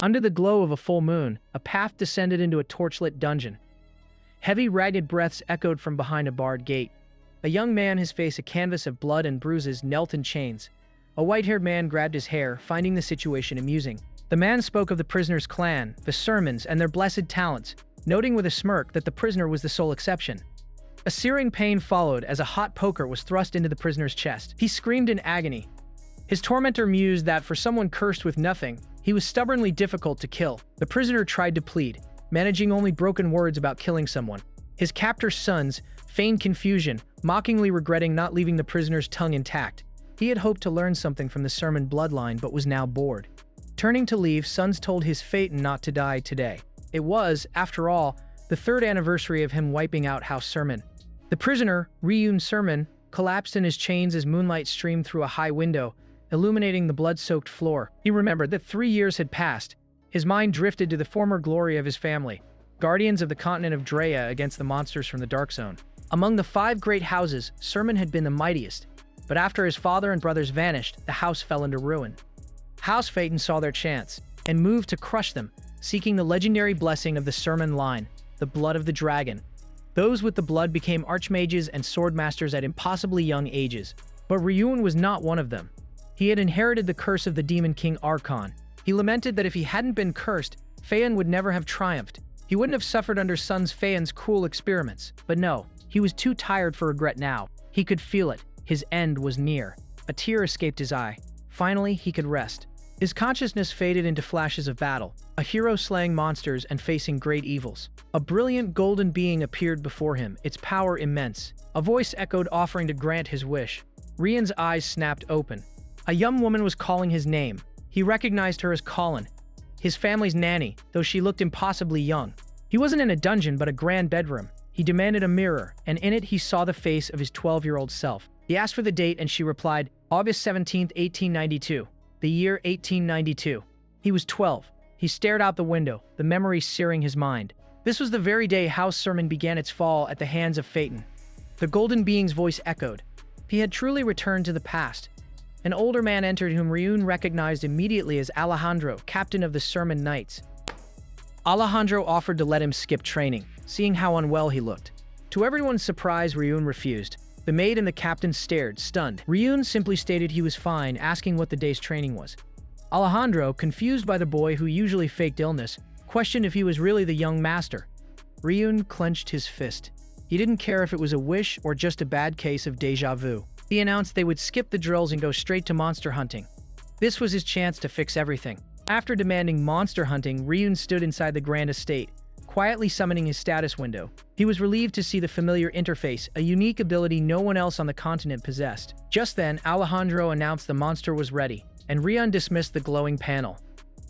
Under the glow of a full moon, a path descended into a torchlit dungeon. Heavy, ragged breaths echoed from behind a barred gate. A young man, his face a canvas of blood and bruises, knelt in chains. A white-haired man grabbed his hair, finding the situation amusing. The man spoke of the prisoner's clan, the sermons, and their blessed talents, noting with a smirk that the prisoner was the sole exception. A searing pain followed as a hot poker was thrust into the prisoner's chest. He screamed in agony. His tormentor mused that for someone cursed with nothing, he was stubbornly difficult to kill. The prisoner tried to plead, managing only broken words about killing someone. His captor's sons feigned confusion, mockingly regretting not leaving the prisoner's tongue intact. He had hoped to learn something from the sermon bloodline but was now bored. Turning to leave, sons told his fate not to die today. It was, after all, the 3rd anniversary of him wiping out House Sermon. The prisoner, Ryun Sermon, collapsed in his chains as moonlight streamed through a high window, illuminating the blood-soaked floor. He remembered that 3 years had passed. His mind drifted to the former glory of his family, guardians of the continent of Drea against the monsters from the Dark Zone. Among the 5 great houses, Sermon had been the mightiest, but after his father and brothers vanished, the house fell into ruin. House Phaeton saw their chance, and moved to crush them, seeking the legendary blessing of the Sermon line, the blood of the dragon. Those with the blood became archmages and swordmasters at impossibly young ages, but Ryun was not one of them. He had inherited the curse of the Demon King Archon. He lamented that if he hadn't been cursed, Phaeton would never have triumphed. He wouldn't have suffered under Sons Phaeton's cruel experiments. But no, he was too tired for regret now. He could feel it. His end was near. A tear escaped his eye. Finally, he could rest. His consciousness faded into flashes of battle, a hero slaying monsters and facing great evils. A brilliant golden being appeared before him, its power immense. A voice echoed, offering to grant his wish. Rian's eyes snapped open. A young woman was calling his name. He recognized her as Colin, his family's nanny, though she looked impossibly young. He wasn't in a dungeon but a grand bedroom. He demanded a mirror, and in it he saw the face of his 12-year-old self. He asked for the date and she replied, August 17, 1892. The year 1892. He was 12. He stared out the window, the memory searing his mind. This was the very day House Sermon began its fall at the hands of Phaeton. The golden being's voice echoed. He had truly returned to the past. An older man entered whom Ryun recognized immediately as Alejandro, captain of the Sermon Knights. Alejandro offered to let him skip training, seeing how unwell he looked. To everyone's surprise, Ryun refused. The maid and the captain stared, stunned. Ryun simply stated he was fine, asking what the day's training was. Alejandro, confused by the boy who usually faked illness, questioned if he was really the young master. Ryun clenched his fist. He didn't care if it was a wish or just a bad case of déjà vu. He announced they would skip the drills and go straight to monster hunting. This was his chance to fix everything. After demanding monster hunting, Ryun stood inside the grand estate, quietly summoning his status window. He was relieved to see the familiar interface, a unique ability no one else on the continent possessed. Just then, Alejandro announced the monster was ready, and Ryun dismissed the glowing panel.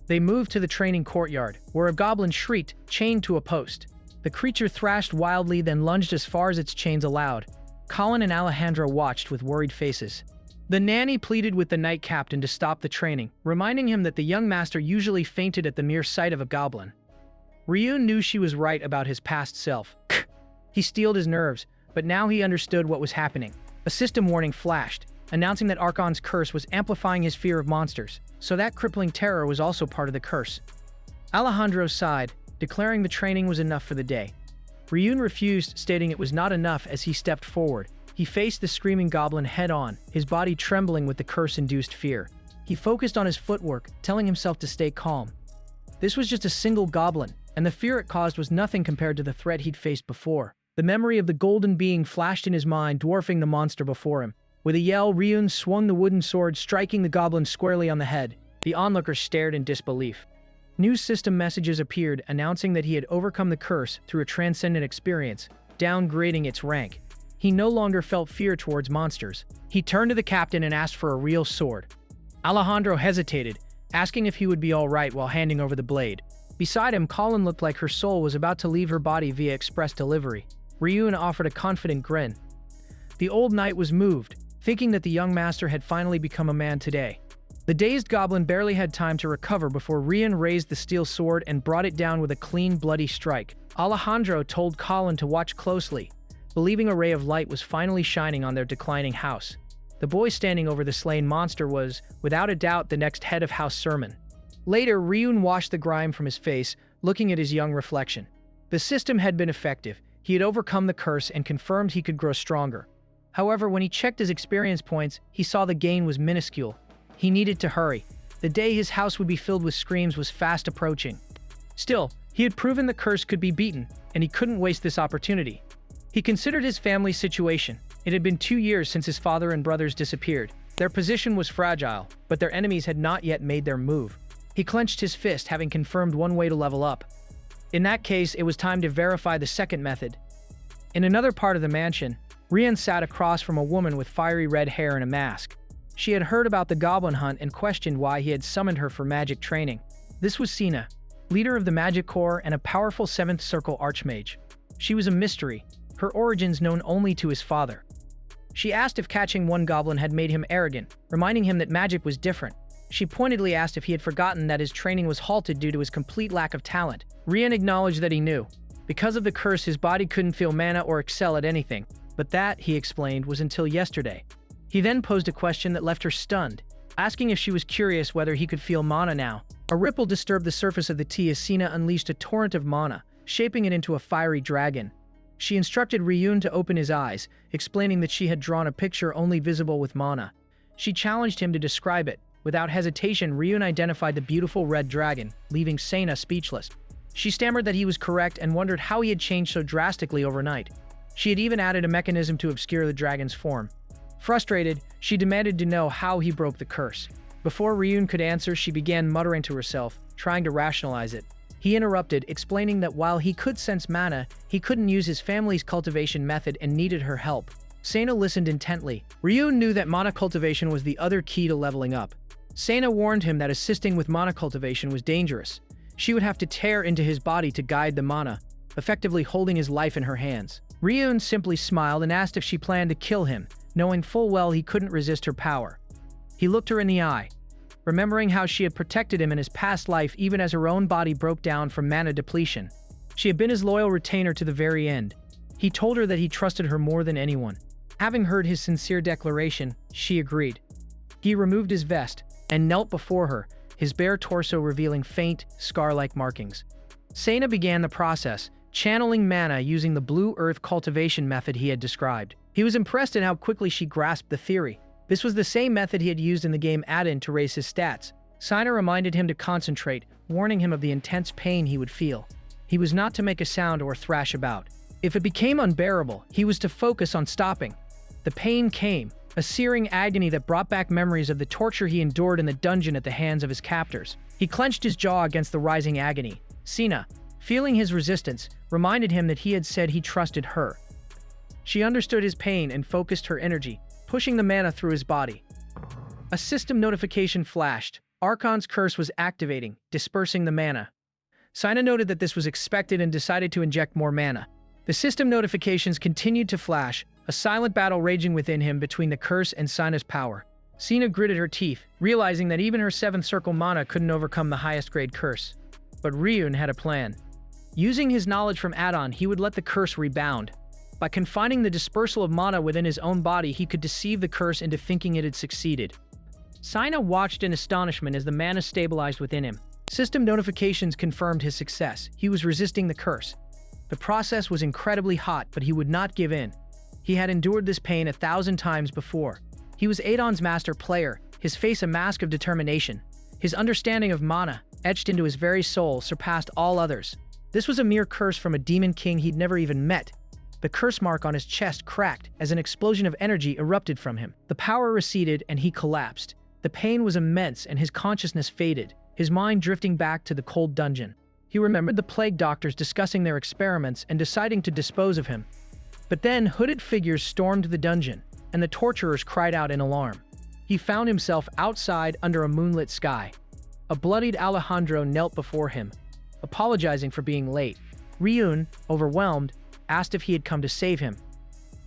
They moved to the training courtyard, where a goblin shrieked, chained to a post. The creature thrashed wildly, then lunged as far as its chains allowed. Colin and Alejandro watched with worried faces. The nanny pleaded with the knight captain to stop the training, reminding him that the young master usually fainted at the mere sight of a goblin. Ryun knew she was right about his past self. He steeled his nerves, but now he understood what was happening. A system warning flashed, announcing that Archon's curse was amplifying his fear of monsters, so that crippling terror was also part of the curse. Alejandro sighed, declaring the training was enough for the day. Ryun refused, stating it was not enough as he stepped forward. He faced the screaming goblin head-on, his body trembling with the curse-induced fear. He focused on his footwork, telling himself to stay calm. This was just a single goblin, and the fear it caused was nothing compared to the threat he'd faced before. The memory of the golden being flashed in his mind, dwarfing the monster before him. With a yell, Ryun swung the wooden sword, striking the goblin squarely on the head. The onlookers stared in disbelief. News system messages appeared announcing that he had overcome the curse through a transcendent experience, downgrading its rank. He no longer felt fear towards monsters. He turned to the captain and asked for a real sword. Alejandro hesitated, asking if he would be all right while handing over the blade. Beside him, Colin looked like her soul was about to leave her body via express delivery. Ryun offered a confident grin. The old knight was moved, thinking that the young master had finally become a man today. The dazed goblin barely had time to recover before Ryun raised the steel sword and brought it down with a clean, bloody strike. Alejandro told Colin to watch closely, believing a ray of light was finally shining on their declining house. The boy standing over the slain monster was, without a doubt, the next head of House Sermon. Later, Ryun washed the grime from his face, looking at his young reflection. The system had been effective. He had overcome the curse and confirmed he could grow stronger. However, when he checked his experience points, he saw the gain was minuscule. He needed to hurry. The day his house would be filled with screams was fast approaching. Still, he had proven the curse could be beaten, and he couldn't waste this opportunity. He considered his family's situation. It had been 2 years since his father and brothers disappeared. Their position was fragile, but their enemies had not yet made their move. He clenched his fist, having confirmed one way to level up. In that case, it was time to verify the second method. In another part of the mansion, Rian sat across from a woman with fiery red hair and a mask. She had heard about the goblin hunt and questioned why he had summoned her for magic training. This was Sina, leader of the Magic Corps and a powerful 7th Circle Archmage. She was a mystery, her origins known only to his father. She asked if catching one goblin had made him arrogant, reminding him that magic was different. She pointedly asked if he had forgotten that his training was halted due to his complete lack of talent. Rian acknowledged that he knew. Because of the curse, his body couldn't feel mana or excel at anything. But that, he explained, was until yesterday. He then posed a question that left her stunned, asking if she was curious whether he could feel mana now. A ripple disturbed the surface of the tea as Sina unleashed a torrent of mana, shaping it into a fiery dragon. She instructed Ryun to open his eyes, explaining that she had drawn a picture only visible with mana. She challenged him to describe it. Without hesitation, Ryun identified the beautiful red dragon, leaving Sina speechless. She stammered that he was correct and wondered how he had changed so drastically overnight. She had even added a mechanism to obscure the dragon's form. Frustrated, she demanded to know how he broke the curse. Before Ryun could answer, she began muttering to herself, trying to rationalize it. He interrupted, explaining that while he could sense mana, he couldn't use his family's cultivation method and needed her help. Sena listened intently. Ryun knew that mana cultivation was the other key to leveling up. Sena warned him that assisting with mana cultivation was dangerous. She would have to tear into his body to guide the mana, effectively holding his life in her hands. Ryun simply smiled and asked if she planned to kill him, knowing full well he couldn't resist her power. He looked her in the eye, remembering how she had protected him in his past life even as her own body broke down from mana depletion. She had been his loyal retainer to the very end. He told her that he trusted her more than anyone. Having heard his sincere declaration, she agreed. He removed his vest and knelt before her, his bare torso revealing faint, scar-like markings. Sena began the process, channeling mana using the blue earth cultivation method he had described. He was impressed at how quickly she grasped the theory. This was the same method he had used in the game Add-in to raise his stats. Sina reminded him to concentrate, warning him of the intense pain he would feel. He was not to make a sound or thrash about. If it became unbearable, he was to focus on stopping. The pain came, a searing agony that brought back memories of the torture he endured in the dungeon at the hands of his captors. He clenched his jaw against the rising agony. Sina, feeling his resistance, reminded him that he had said he trusted her. She understood his pain and focused her energy, pushing the mana through his body. A system notification flashed. Archon's curse was activating, dispersing the mana. Sina noted that this was expected and decided to inject more mana. The system notifications continued to flash, a silent battle raging within him between the curse and Sina's power. Sina gritted her teeth, realizing that even her 7th Circle mana couldn't overcome the highest grade curse. But Ryun had a plan. Using his knowledge from Add-on, he would let the curse rebound. By confining the dispersal of mana within his own body, he could deceive the curse into thinking it had succeeded. Sina watched in astonishment as the mana stabilized within him. System notifications confirmed his success. He was resisting the curse. The process was incredibly hot, but he would not give in. He had endured this pain 1,000 times before. He was Adon's master player, his face a mask of determination. His understanding of mana, etched into his very soul, surpassed all others. This was a mere curse from a demon king he'd never even met. The curse mark on his chest cracked as an explosion of energy erupted from him. The power receded and he collapsed. The pain was immense and his consciousness faded, his mind drifting back to the cold dungeon. He remembered the plague doctors discussing their experiments and deciding to dispose of him. But then hooded figures stormed the dungeon, and the torturers cried out in alarm. He found himself outside under a moonlit sky. A bloodied Alejandro knelt before him, apologizing for being late. Ryun, overwhelmed, asked if he had come to save him.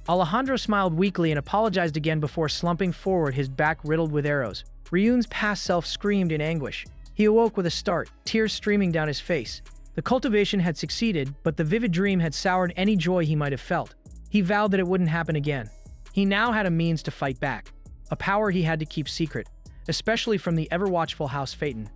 Alejandro smiled weakly and apologized again before slumping forward, his back riddled with arrows. Ryun's past self screamed in anguish. He awoke with a start, tears streaming down his face. The cultivation had succeeded, but the vivid dream had soured any joy he might have felt. He vowed that it wouldn't happen again. He now had a means to fight back, a power he had to keep secret, especially from the ever-watchful House Phaeton.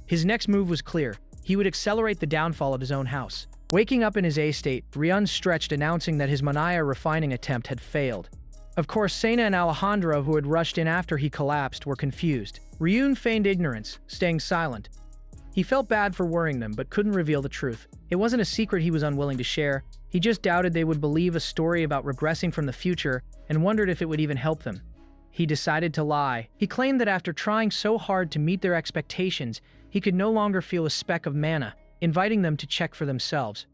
His next move was clear. He would accelerate the downfall of his own house. Waking up in his A-state, Ryun stretched, announcing that his manhwa refining attempt had failed. Of course, Sena and Alejandro, who had rushed in after he collapsed, were confused. Ryun feigned ignorance, staying silent. He felt bad for worrying them, but couldn't reveal the truth. It wasn't a secret he was unwilling to share. He just doubted they would believe a story about regressing from the future and wondered if it would even help them. He decided to lie. He claimed that after trying so hard to meet their expectations, he could no longer feel a speck of mana, inviting them to check for themselves.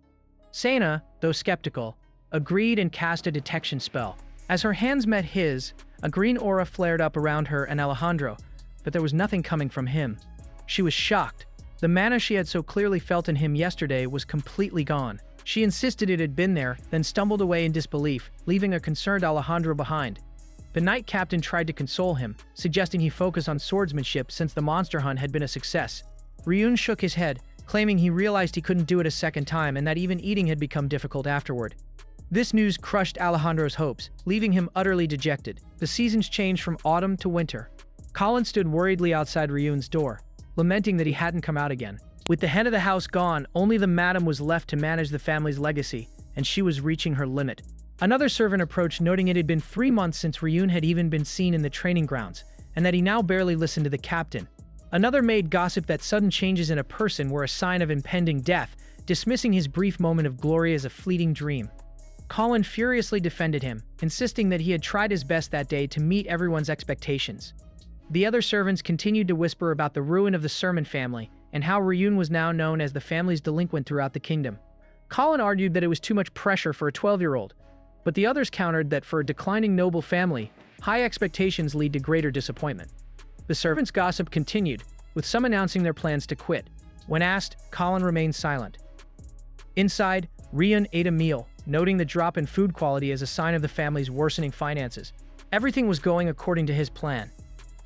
Sena, though skeptical, agreed and cast a detection spell. As her hands met his, a green aura flared up around her and Alejandro, but there was nothing coming from him. She was shocked. The mana she had so clearly felt in him yesterday was completely gone. She insisted it had been there, then stumbled away in disbelief, leaving a concerned Alejandro behind. The Knight Captain tried to console him, suggesting he focus on swordsmanship since the monster hunt had been a success. Ryun shook his head, claiming he realized he couldn't do it a second time and that even eating had become difficult afterward. This news crushed Alejandro's hopes, leaving him utterly dejected. The seasons changed from autumn to winter. Colin stood worriedly outside Ryun's door, lamenting that he hadn't come out again. With the head of the house gone, only the madam was left to manage the family's legacy, and she was reaching her limit. Another servant approached, noting it had been 3 months since Ryun had even been seen in the training grounds, and that he now barely listened to the captain. Another maid gossiped that sudden changes in a person were a sign of impending death, dismissing his brief moment of glory as a fleeting dream. Colin furiously defended him, insisting that he had tried his best that day to meet everyone's expectations. The other servants continued to whisper about the ruin of the Sermon family and how Ryun was now known as the family's delinquent throughout the kingdom. Colin argued that it was too much pressure for a 12-year-old, but the others countered that for a declining noble family, high expectations lead to greater disappointment. The servants' gossip continued, with some announcing their plans to quit. When asked, Colin remained silent. Inside, Ryun ate a meal, noting the drop in food quality as a sign of the family's worsening finances. Everything was going according to his plan.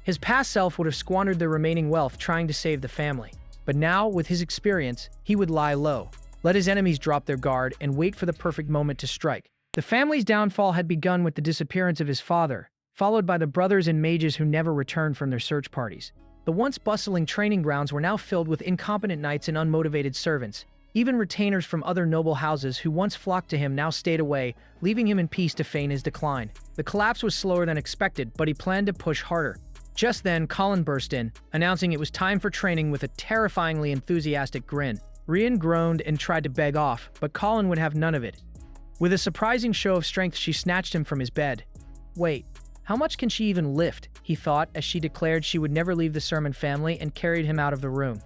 His past self would have squandered the remaining wealth trying to save the family. But now, with his experience, he would lie low, let his enemies drop their guard, and wait for the perfect moment to strike. The family's downfall had begun with the disappearance of his father, followed by the brothers and mages who never returned from their search parties. The once bustling training grounds were now filled with incompetent knights and unmotivated servants. Even retainers from other noble houses who once flocked to him now stayed away, leaving him in peace to feign his decline. The collapse was slower than expected, but he planned to push harder. Just then, Colin burst in, announcing it was time for training with a terrifyingly enthusiastic grin. Ryun groaned and tried to beg off, but Colin would have none of it. With a surprising show of strength, she snatched him from his bed. Wait, how much can she even lift? He thought as she declared she would never leave the Sermon family and carried him out of the room.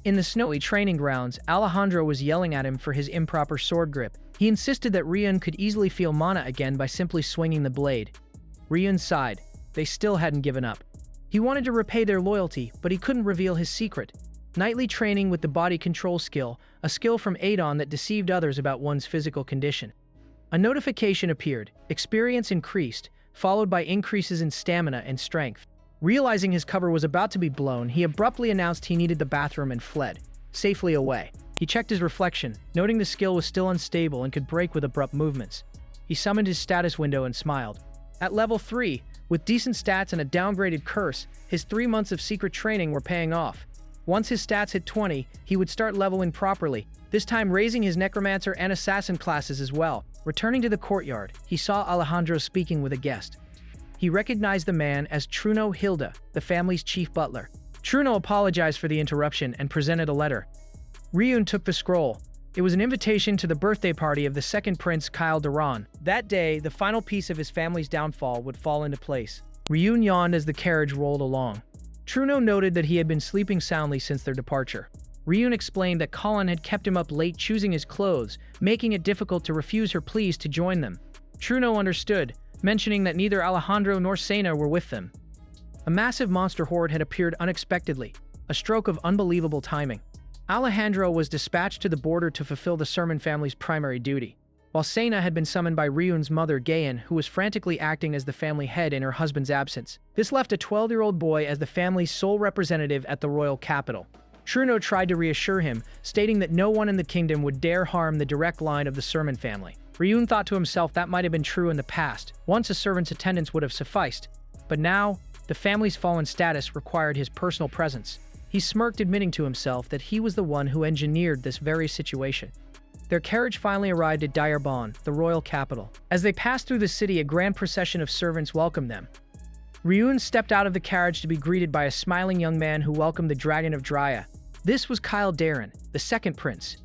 In the snowy training grounds, Alejandro was yelling at him for his improper sword grip. He insisted that Ryun could easily feel mana again by simply swinging the blade. Ryun sighed. They still hadn't given up. He wanted to repay their loyalty, but he couldn't reveal his secret. Nightly training with the body control skill, a skill from Adon that deceived others about one's physical condition. A notification appeared. Experience increased, followed by increases in stamina and strength. Realizing his cover was about to be blown, he abruptly announced he needed the bathroom and fled, safely away. He checked his reflection, noting the skill was still unstable and could break with abrupt movements. He summoned his status window and smiled. At level 3, with decent stats and a downgraded curse, his 3 months of secret training were paying off. Once his stats hit 20, he would start leveling properly, this time raising his Necromancer and Assassin classes as well. Returning to the courtyard, he saw Alejandro speaking with a guest. He recognized the man as Truno Hilda, the family's chief butler. Truno apologized for the interruption and presented a letter. Ryun took the scroll. It was an invitation to the birthday party of the second prince, Kyle Duran. That day, the final piece of his family's downfall would fall into place. Ryun yawned as the carriage rolled along. Truno noted that he had been sleeping soundly since their departure. Ryun explained that Colin had kept him up late choosing his clothes, making it difficult to refuse her pleas to join them. Truno understood, mentioning that neither Alejandro nor Sena were with them. A massive monster horde had appeared unexpectedly, a stroke of unbelievable timing. Alejandro was dispatched to the border to fulfill the Sermon family's primary duty, while Sena had been summoned by Ryun's mother Gayan, who was frantically acting as the family head in her husband's absence. This left a 12-year-old boy as the family's sole representative at the royal capital. Truno tried to reassure him, stating that no one in the kingdom would dare harm the direct line of the Sermon family. Ryun thought to himself that might have been true in the past. Once a servant's attendance would have sufficed, but now, the family's fallen status required his personal presence. He smirked, admitting to himself that he was the one who engineered this very situation. Their carriage finally arrived at Dierbon, the royal capital. As they passed through the city, a grand procession of servants welcomed them. Ryun stepped out of the carriage to be greeted by a smiling young man who welcomed the Dragon of Drya. This was Kyle Darren, the second prince.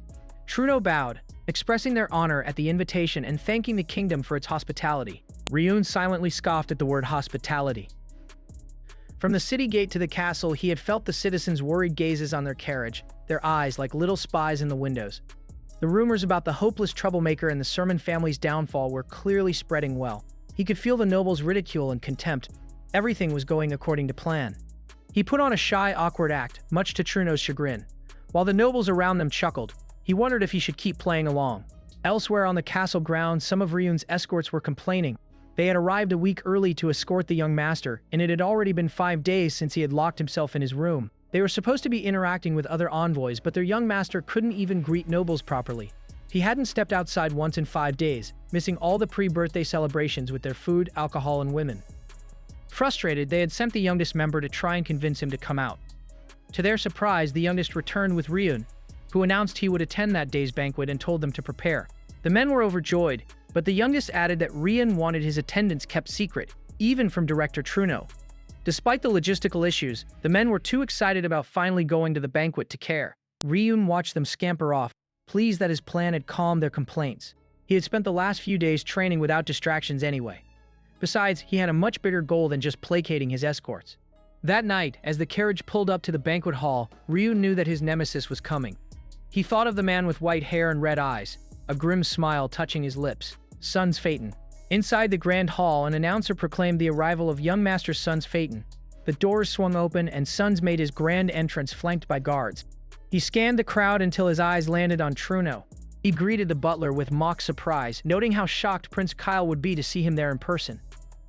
Truno bowed, expressing their honor at the invitation and thanking the kingdom for its hospitality. Ryun silently scoffed at the word hospitality. From the city gate to the castle, he had felt the citizens' worried gazes on their carriage, their eyes like little spies in the windows. The rumors about the hopeless troublemaker and the Sermon family's downfall were clearly spreading well. He could feel the nobles' ridicule and contempt. Everything was going according to plan. He put on a shy, awkward act, much to Truno's chagrin. While the nobles around them chuckled, he wondered if he should keep playing along. Elsewhere on the castle grounds, some of Ryun's escorts were complaining. They had arrived a week early to escort the young master, and it had already been 5 days since he had locked himself in his room. They were supposed to be interacting with other envoys, but their young master couldn't even greet nobles properly. He hadn't stepped outside once in 5 days, missing all the pre-birthday celebrations with their food, alcohol, and women. Frustrated, they had sent the youngest member to try and convince him to come out. To their surprise, the youngest returned with Ryun, who announced he would attend that day's banquet and told them to prepare. The men were overjoyed, but the youngest added that Ryun wanted his attendance kept secret, even from Director Truno. Despite the logistical issues, the men were too excited about finally going to the banquet to care. Ryun watched them scamper off, pleased that his plan had calmed their complaints. He had spent the last few days training without distractions anyway. Besides, he had a much bigger goal than just placating his escorts. That night, as the carriage pulled up to the banquet hall, Ryun knew that his nemesis was coming. He thought of the man with white hair and red eyes, a grim smile touching his lips. Sons Phaeton. Inside the grand hall, an announcer proclaimed the arrival of young Master Sons Phaeton. The doors swung open and Sons made his grand entrance flanked by guards. He scanned the crowd until his eyes landed on Truno. He greeted the butler with mock surprise, noting how shocked Prince Kyle would be to see him there in person.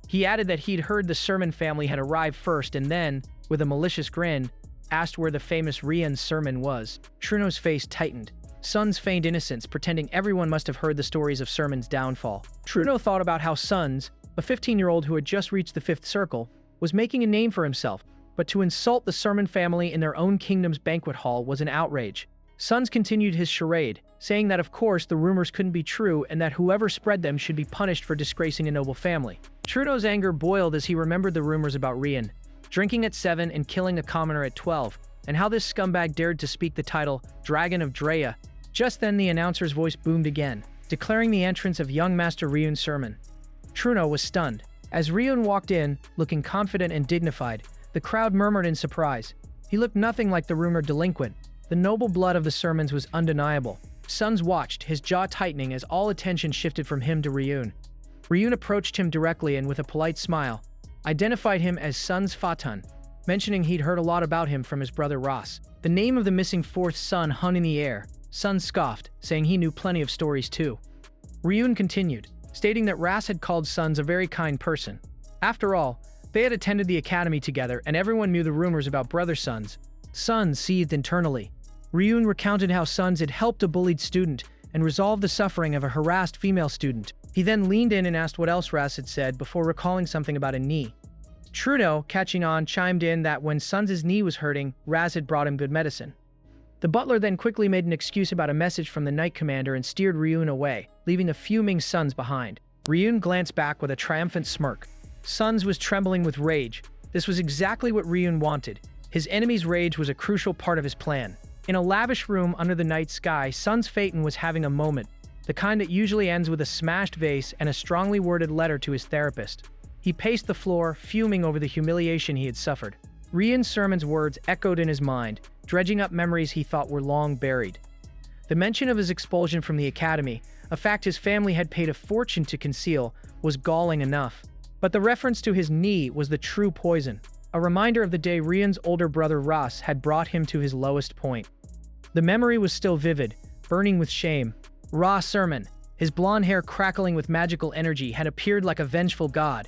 He added that he'd heard the Sermon family had arrived first and then, with a malicious grin, asked where the famous Rian Sermon was. Truno's face tightened. Sons feigned innocence, pretending everyone must have heard the stories of Sermon's downfall. Truno thought about how Sons, a 15-year-old who had just reached the 5th circle, was making a name for himself, but to insult the Sermon family in their own kingdom's banquet hall was an outrage. Sons continued his charade, saying that of course the rumors couldn't be true and that whoever spread them should be punished for disgracing a noble family. Truno's anger boiled as he remembered the rumors about Rian, drinking at 7 and killing a commoner at 12, and how this scumbag dared to speak the title Dragon of Drya. Just then the announcer's voice boomed again, declaring the entrance of young Master Ryun Sermon. Truno was stunned. As Ryun walked in, looking confident and dignified, the crowd murmured in surprise. He looked nothing like the rumored delinquent. The noble blood of the Sermons was undeniable. Sons watched, his jaw tightening as all attention shifted from him to Ryun. Ryun approached him directly and with a polite smile, identified him as Sons Fatun, mentioning he'd heard a lot about him from his brother Ross. The name of the missing 4th son hung in the air. Sons scoffed, saying he knew plenty of stories too. Ryun continued, stating that Ras had called Sons a very kind person. After all, they had attended the academy together and everyone knew the rumors about brother Sons. Sons seethed internally. Ryun recounted how Sons had helped a bullied student and resolved the suffering of a harassed female student. He then leaned in and asked what else Ras had said before recalling something about a knee. Truno, catching on, chimed in that when Sons' knee was hurting, Raz had brought him good medicine. The butler then quickly made an excuse about a message from the Knight Commander and steered Ryun away, leaving the fuming Sons behind. Ryun glanced back with a triumphant smirk. Sons was trembling with rage. This was exactly what Ryun wanted. His enemy's rage was a crucial part of his plan. In a lavish room under the night sky, Sons Phaeton was having a moment, the kind that usually ends with a smashed vase and a strongly worded letter to his therapist. He paced the floor, fuming over the humiliation he had suffered. Ryun Sermon's words echoed in his mind, dredging up memories he thought were long buried. The mention of his expulsion from the academy, a fact his family had paid a fortune to conceal, was galling enough. But the reference to his knee was the true poison, a reminder of the day Ryun's older brother Ross had brought him to his lowest point. The memory was still vivid, burning with shame. Ross Sermon, his blonde hair crackling with magical energy, had appeared like a vengeful god.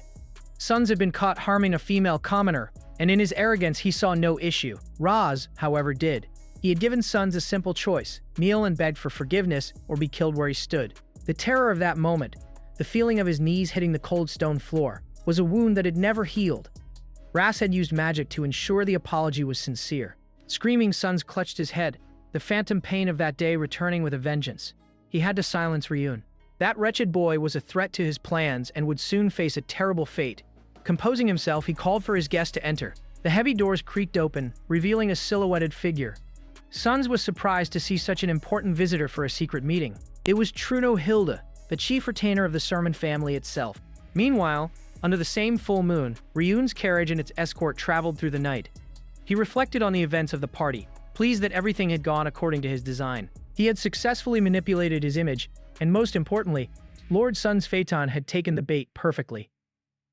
Sons had been caught harming a female commoner, and in his arrogance he saw no issue. Roz, however, did. He had given Sons a simple choice, kneel and beg for forgiveness or be killed where he stood. The terror of that moment, the feeling of his knees hitting the cold stone floor, was a wound that had never healed. Ras had used magic to ensure the apology was sincere. Screaming, Suns clutched his head, the phantom pain of that day returning with a vengeance. He had to silence Ryun. That wretched boy was a threat to his plans and would soon face a terrible fate. Composing himself, he called for his guest to enter. The heavy doors creaked open, revealing a silhouetted figure. Suns was surprised to see such an important visitor for a secret meeting. It was Truno Hilda, the chief retainer of the Sermon family itself. Meanwhile, under the same full moon, Ryun's carriage and its escort traveled through the night. He reflected on the events of the party, pleased that everything had gone according to his design. He had successfully manipulated his image, and most importantly, Lord Sun's Phaeton had taken the bait perfectly.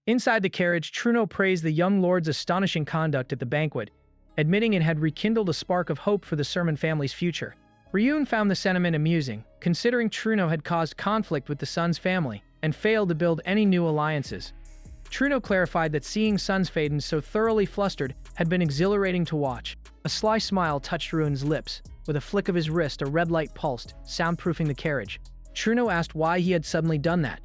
Inside the carriage, Truno praised the young lord's astonishing conduct at the banquet, admitting it had rekindled a spark of hope for the Sermon family's future. Ryun found the sentiment amusing, considering Truno had caused conflict with the Sun's family and failed to build any new alliances. Truno clarified that seeing Sun's Phaeton so thoroughly flustered had been exhilarating to watch. A sly smile touched Ryun's lips. With a flick of his wrist, a red light pulsed, soundproofing the carriage. Truno asked why he had suddenly done that.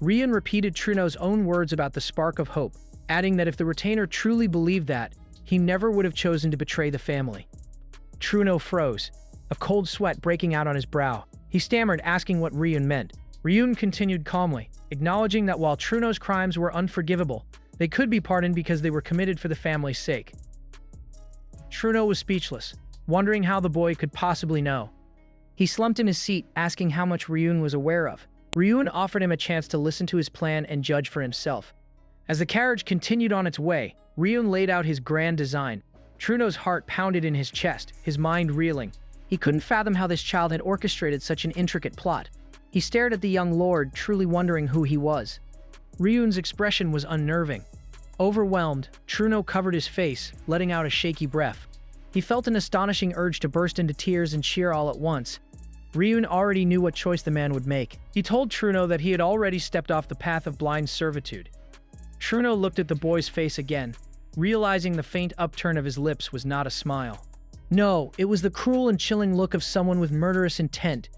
Ryun repeated Truno's own words about the spark of hope, adding that if the retainer truly believed that, he never would have chosen to betray the family. Truno froze, a cold sweat breaking out on his brow. He stammered, asking what Ryun meant. Ryun continued calmly, acknowledging that while Truno's crimes were unforgivable, they could be pardoned because they were committed for the family's sake. Truno was speechless, wondering how the boy could possibly know. He slumped in his seat, asking how much Ryun was aware of. Ryun offered him a chance to listen to his plan and judge for himself. As the carriage continued on its way, Ryun laid out his grand design. Truno's heart pounded in his chest, his mind reeling. He couldn't fathom how this child had orchestrated such an intricate plot. He stared at the young lord, truly wondering who he was. Ryun's expression was unnerving. Overwhelmed, Truno covered his face, letting out a shaky breath. He felt an astonishing urge to burst into tears and cheer all at once. Ryun already knew what choice the man would make. He told Truno that he had already stepped off the path of blind servitude. Truno looked at the boy's face again, realizing the faint upturn of his lips was not a smile. No, it was the cruel and chilling look of someone with murderous intent.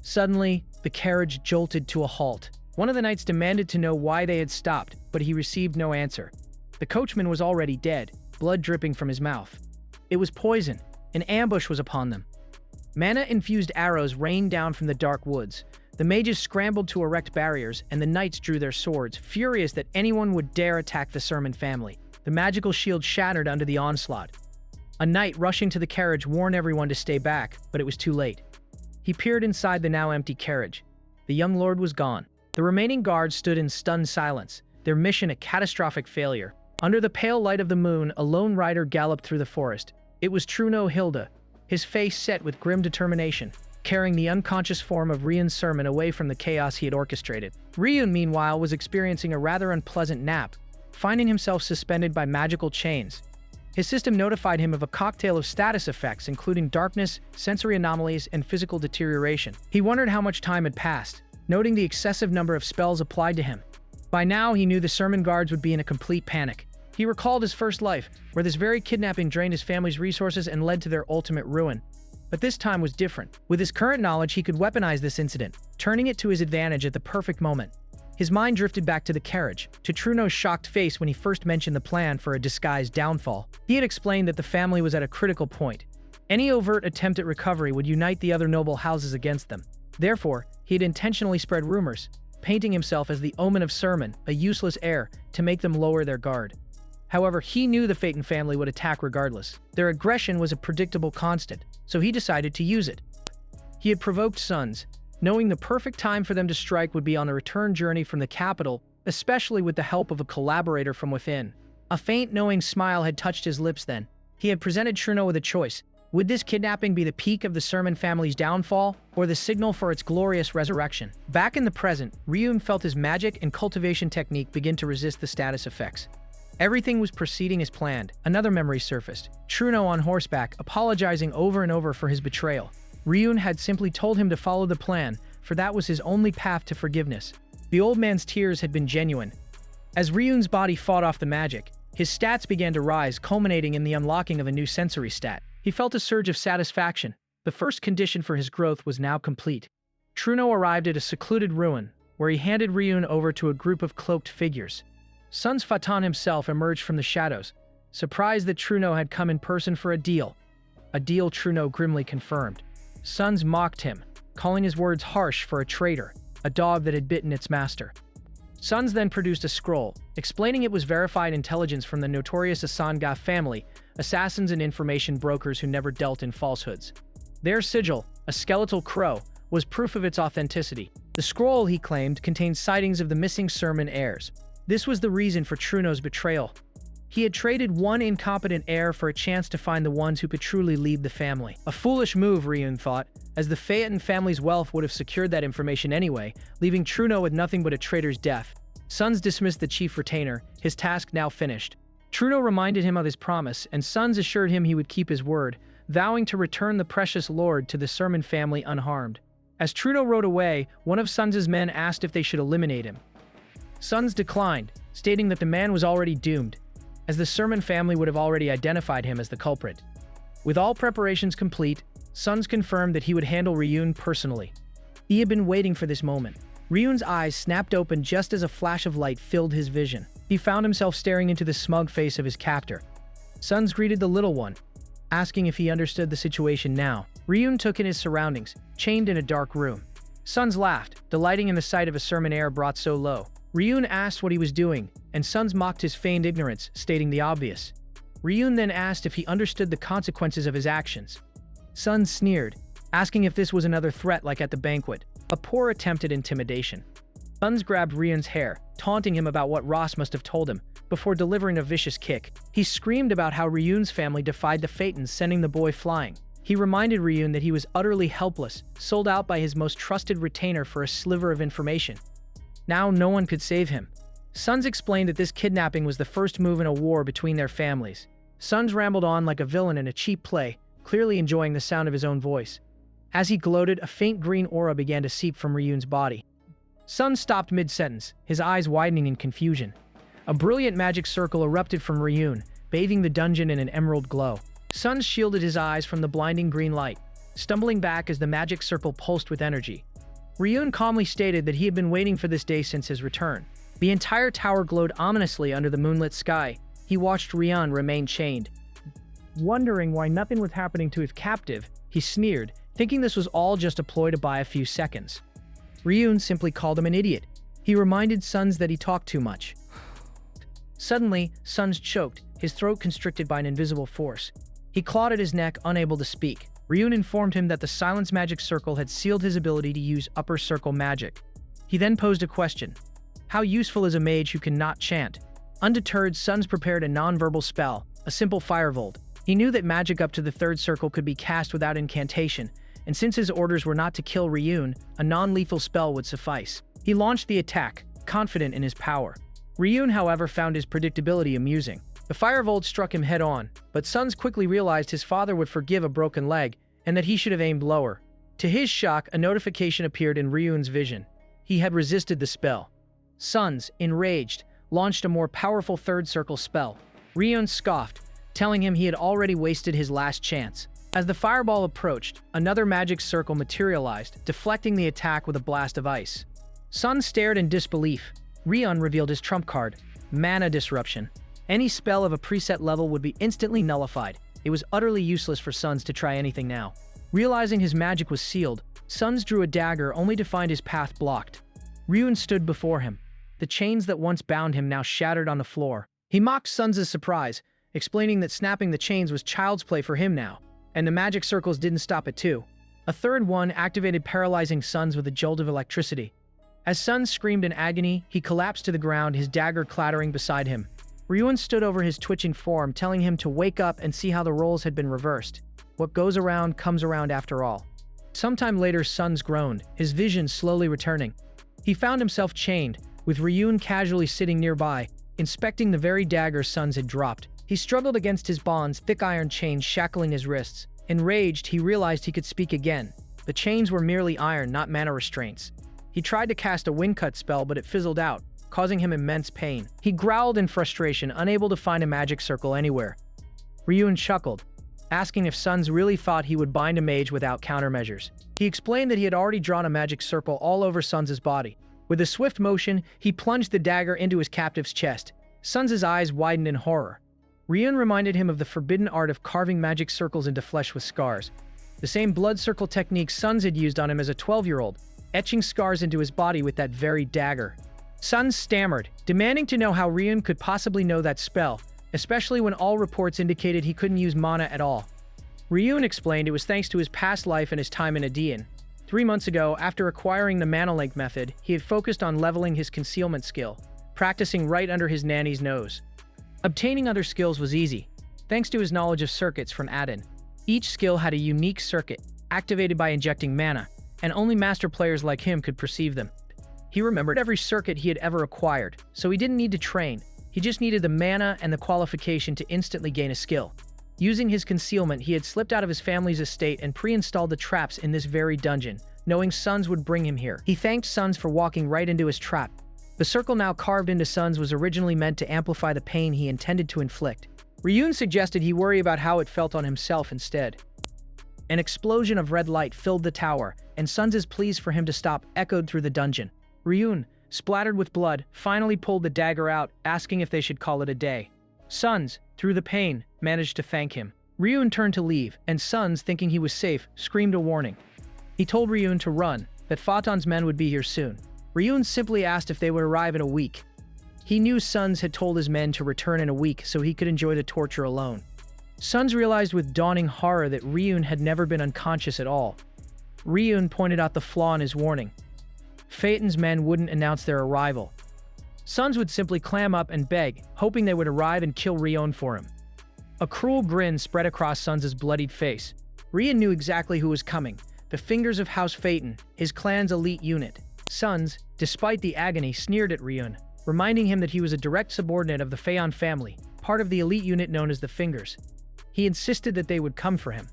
Suddenly, the carriage jolted to a halt. One of the knights demanded to know why they had stopped, but he received no answer. The coachman was already dead, blood dripping from his mouth. It was poison. An ambush was upon them. Mana-infused arrows rained down from the dark woods. The mages scrambled to erect barriers, and the knights drew their swords, furious that anyone would dare attack the Sermon family. The magical shield shattered under the onslaught. A knight rushing to the carriage warned everyone to stay back, but it was too late. He peered inside the now empty carriage. The young lord was gone. The remaining guards stood in stunned silence, their mission a catastrophic failure. Under the pale light of the moon, a lone rider galloped through the forest. It was Truno Hilda, his face set with grim determination, carrying the unconscious form of Ryun's sermon away from the chaos he had orchestrated. Ryun, meanwhile, was experiencing a rather unpleasant nap, finding himself suspended by magical chains. His system notified him of a cocktail of status effects, including darkness, sensory anomalies, and physical deterioration. He wondered how much time had passed, noting the excessive number of spells applied to him. By now, he knew the sermon guards would be in a complete panic. He recalled his first life, where this very kidnapping drained his family's resources and led to their ultimate ruin. But this time was different. With his current knowledge, he could weaponize this incident, turning it to his advantage at the perfect moment. His mind drifted back to the carriage, to Truno's shocked face when he first mentioned the plan for a disguised downfall. He had explained that the family was at a critical point. Any overt attempt at recovery would unite the other noble houses against them. Therefore, he had intentionally spread rumors, painting himself as the omen of Sermon, a useless heir, to make them lower their guard. However, he knew the Phaeton family would attack regardless. Their aggression was a predictable constant, so he decided to use it. He had provoked Suns, knowing the perfect time for them to strike would be on the return journey from the capital, especially with the help of a collaborator from within. A faint, knowing smile had touched his lips then. He had presented Truno with a choice. Would this kidnapping be the peak of the Sermon family's downfall, or the signal for its glorious resurrection? Back in the present, Ryun felt his magic and cultivation technique begin to resist the status effects. Everything was proceeding as planned. Another memory surfaced. Truno on horseback, apologizing over and over for his betrayal. Ryun had simply told him to follow the plan, for that was his only path to forgiveness. The old man's tears had been genuine. As Ryun's body fought off the magic, his stats began to rise, culminating in the unlocking of a new sensory stat. He felt a surge of satisfaction. The first condition for his growth was now complete. Truno arrived at a secluded ruin, where he handed Ryun over to a group of cloaked figures. Sun's Phaeton himself emerged from the shadows, surprised that Truno had come in person for a deal. a deal Truno grimly confirmed. Sons mocked him, calling his words harsh for a traitor, a dog that had bitten its master. Sons then produced a scroll, explaining it was verified intelligence from the notorious Asanga family, assassins and information brokers who never dealt in falsehoods. Their sigil, a skeletal crow, was proof of its authenticity. The scroll, he claimed, contained sightings of the missing Sermon heirs. This was the reason for Truno's betrayal. He had traded one incompetent heir for a chance to find the ones who could truly lead the family. A foolish move, Ryun thought, as the Phaeton family's wealth would have secured that information anyway, leaving Truno with nothing but a traitor's death. Sons dismissed the chief retainer, his task now finished. Truno reminded him of his promise, and Sons assured him he would keep his word, vowing to return the precious lord to the Sermon family unharmed. As Truno rode away, one of Sons' men asked if they should eliminate him. Sons declined, stating that the man was already doomed, as the Sermon family would have already identified him as the culprit. With all preparations complete, Sons confirmed that he would handle Ryun personally. He had been waiting for this moment. Ryun's eyes snapped open just as a flash of light filled his vision. He found himself staring into the smug face of his captor. Sons greeted the little one, asking if he understood the situation now. Ryun took in his surroundings, chained in a dark room. Sons laughed, delighting in the sight of a Sermon heir brought so low. Ryun asked what he was doing, and Sons mocked his feigned ignorance, stating the obvious. Ryun then asked if he understood the consequences of his actions. Sons sneered, asking if this was another threat like at the banquet, a poor attempt at intimidation. Sons grabbed Ryun's hair, taunting him about what Ross must have told him, before delivering a vicious kick. He screamed about how Ryun's family defied the Phaetons, sending the boy flying. He reminded Ryun that he was utterly helpless, sold out by his most trusted retainer for a sliver of information. Now no one could save him. Sons explained that this kidnapping was the first move in a war between their families. Sons rambled on like a villain in a cheap play, clearly enjoying the sound of his own voice. As he gloated, a faint green aura began to seep from Ryun's body. Sons stopped mid-sentence, his eyes widening in confusion. A brilliant magic circle erupted from Ryun, bathing the dungeon in an emerald glow. Sons shielded his eyes from the blinding green light, stumbling back as the magic circle pulsed with energy. Ryun calmly stated that he had been waiting for this day since his return. The entire tower glowed ominously under the moonlit sky. He watched Ryun remain chained. Wondering why nothing was happening to his captive, he sneered, thinking this was all just a ploy to buy a few seconds. Ryun simply called him an idiot. He reminded Sons that he talked too much. Suddenly, Sons choked, his throat constricted by an invisible force. He clawed at his neck, unable to speak. Ryun informed him that the Silence Magic Circle had sealed his ability to use Upper Circle magic. He then posed a question. How useful is a mage who cannot chant? Undeterred, Sons prepared a non-verbal spell, a simple firebolt. He knew that magic up to the third circle could be cast without incantation, and since his orders were not to kill Ryun, a non-lethal spell would suffice. He launched the attack, confident in his power. Ryun, however, found his predictability amusing. The firebolt struck him head-on, but Sons quickly realized his father would forgive a broken leg, and that he should have aimed lower. To his shock, a notification appeared in Ryun's vision. He had resisted the spell. Sons, enraged, launched a more powerful third circle spell. Ryun scoffed, telling him he had already wasted his last chance. As the fireball approached, another magic circle materialized, deflecting the attack with a blast of ice. Sons stared in disbelief. Ryun revealed his trump card, Mana Disruption. Any spell of a preset level would be instantly nullified. It was utterly useless for Sons to try anything now. Realizing his magic was sealed, Sons drew a dagger only to find his path blocked. Ryun stood before him. The chains that once bound him now shattered on the floor. He mocked Sons' surprise, explaining that snapping the chains was child's play for him now, and the magic circles didn't stop at two. A third one activated, paralyzing Sons with a jolt of electricity. As Sons screamed in agony, he collapsed to the ground, his dagger clattering beside him. Ryun stood over his twitching form, telling him to wake up and see how the roles had been reversed. What goes around comes around after all. Sometime later, Sons groaned, his vision slowly returning. He found himself chained, with Ryun casually sitting nearby, inspecting the very dagger Sons had dropped. He struggled against his bonds, thick iron chains shackling his wrists. Enraged, he realized he could speak again. The chains were merely iron, not mana restraints. He tried to cast a wind-cut spell, but it fizzled out, causing him immense pain. He growled in frustration, unable to find a magic circle anywhere. Ryun chuckled, asking if Sons really thought he would bind a mage without countermeasures. He explained that he had already drawn a magic circle all over Sons' body. With a swift motion, he plunged the dagger into his captive's chest. Sons' eyes widened in horror. Ryun reminded him of the forbidden art of carving magic circles into flesh with scars. The same blood circle technique Suns had used on him as a 12-year-old, etching scars into his body with that very dagger. Suns stammered, demanding to know how Ryun could possibly know that spell, especially when all reports indicated he couldn't use mana at all. Ryun explained it was thanks to his past life and his time in Adean. 3 months ago, after acquiring the mana link method, he had focused on leveling his concealment skill, practicing right under his nanny's nose. Obtaining other skills was easy, thanks to his knowledge of circuits from Aden. Each skill had a unique circuit, activated by injecting mana, and only master players like him could perceive them. He remembered every circuit he had ever acquired, so he didn't need to train. He just needed the mana and the qualification to instantly gain a skill. Using his concealment, he had slipped out of his family's estate and pre-installed the traps in this very dungeon, knowing Suns would bring him here. He thanked Suns for walking right into his trap. The circle now carved into Suns was originally meant to amplify the pain he intended to inflict. Ryun suggested he worry about how it felt on himself instead. An explosion of red light filled the tower, and Suns' pleas for him to stop echoed through the dungeon. Ryun, splattered with blood, finally pulled the dagger out, asking if they should call it a day. Suns, through the pain, managed to thank him. Ryun turned to leave, and Suns, thinking he was safe, screamed a warning. He told Ryun to run, that Phaton's men would be here soon. Ryun simply asked if they would arrive in a week. He knew Suns had told his men to return in a week so he could enjoy the torture alone. Suns realized with dawning horror that Ryun had never been unconscious at all. Ryun pointed out the flaw in his warning. Phaeton's men wouldn't announce their arrival. Suns would simply clam up and beg, hoping they would arrive and kill Ryun for him. A cruel grin spread across Suns' bloodied face. Ryun knew exactly who was coming, the fingers of House Phaeton, his clan's elite unit. Suns, despite the agony, sneered at Ryun, reminding him that he was a direct subordinate of the Phaeton family, part of the elite unit known as the Fingers. He insisted that they would come for him.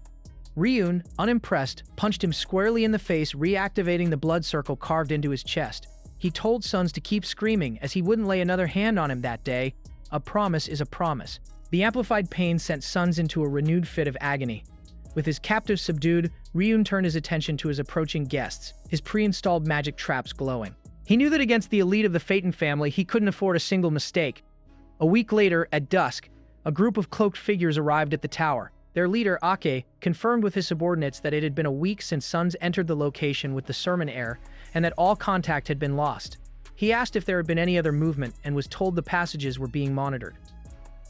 Ryun, unimpressed, punched him squarely in the face, reactivating the blood circle carved into his chest. He told Suns to keep screaming as he wouldn't lay another hand on him that day. A promise is a promise. The amplified pain sent Suns into a renewed fit of agony. With his captive subdued, Ryun turned his attention to his approaching guests, his pre-installed magic traps glowing. He knew that against the elite of the Phaeton family, he couldn't afford a single mistake. A week later, at dusk, a group of cloaked figures arrived at the tower. Their leader, Ake, confirmed with his subordinates that it had been a week since Suns entered the location with the sermon heir, and that all contact had been lost. He asked if there had been any other movement and was told the passages were being monitored.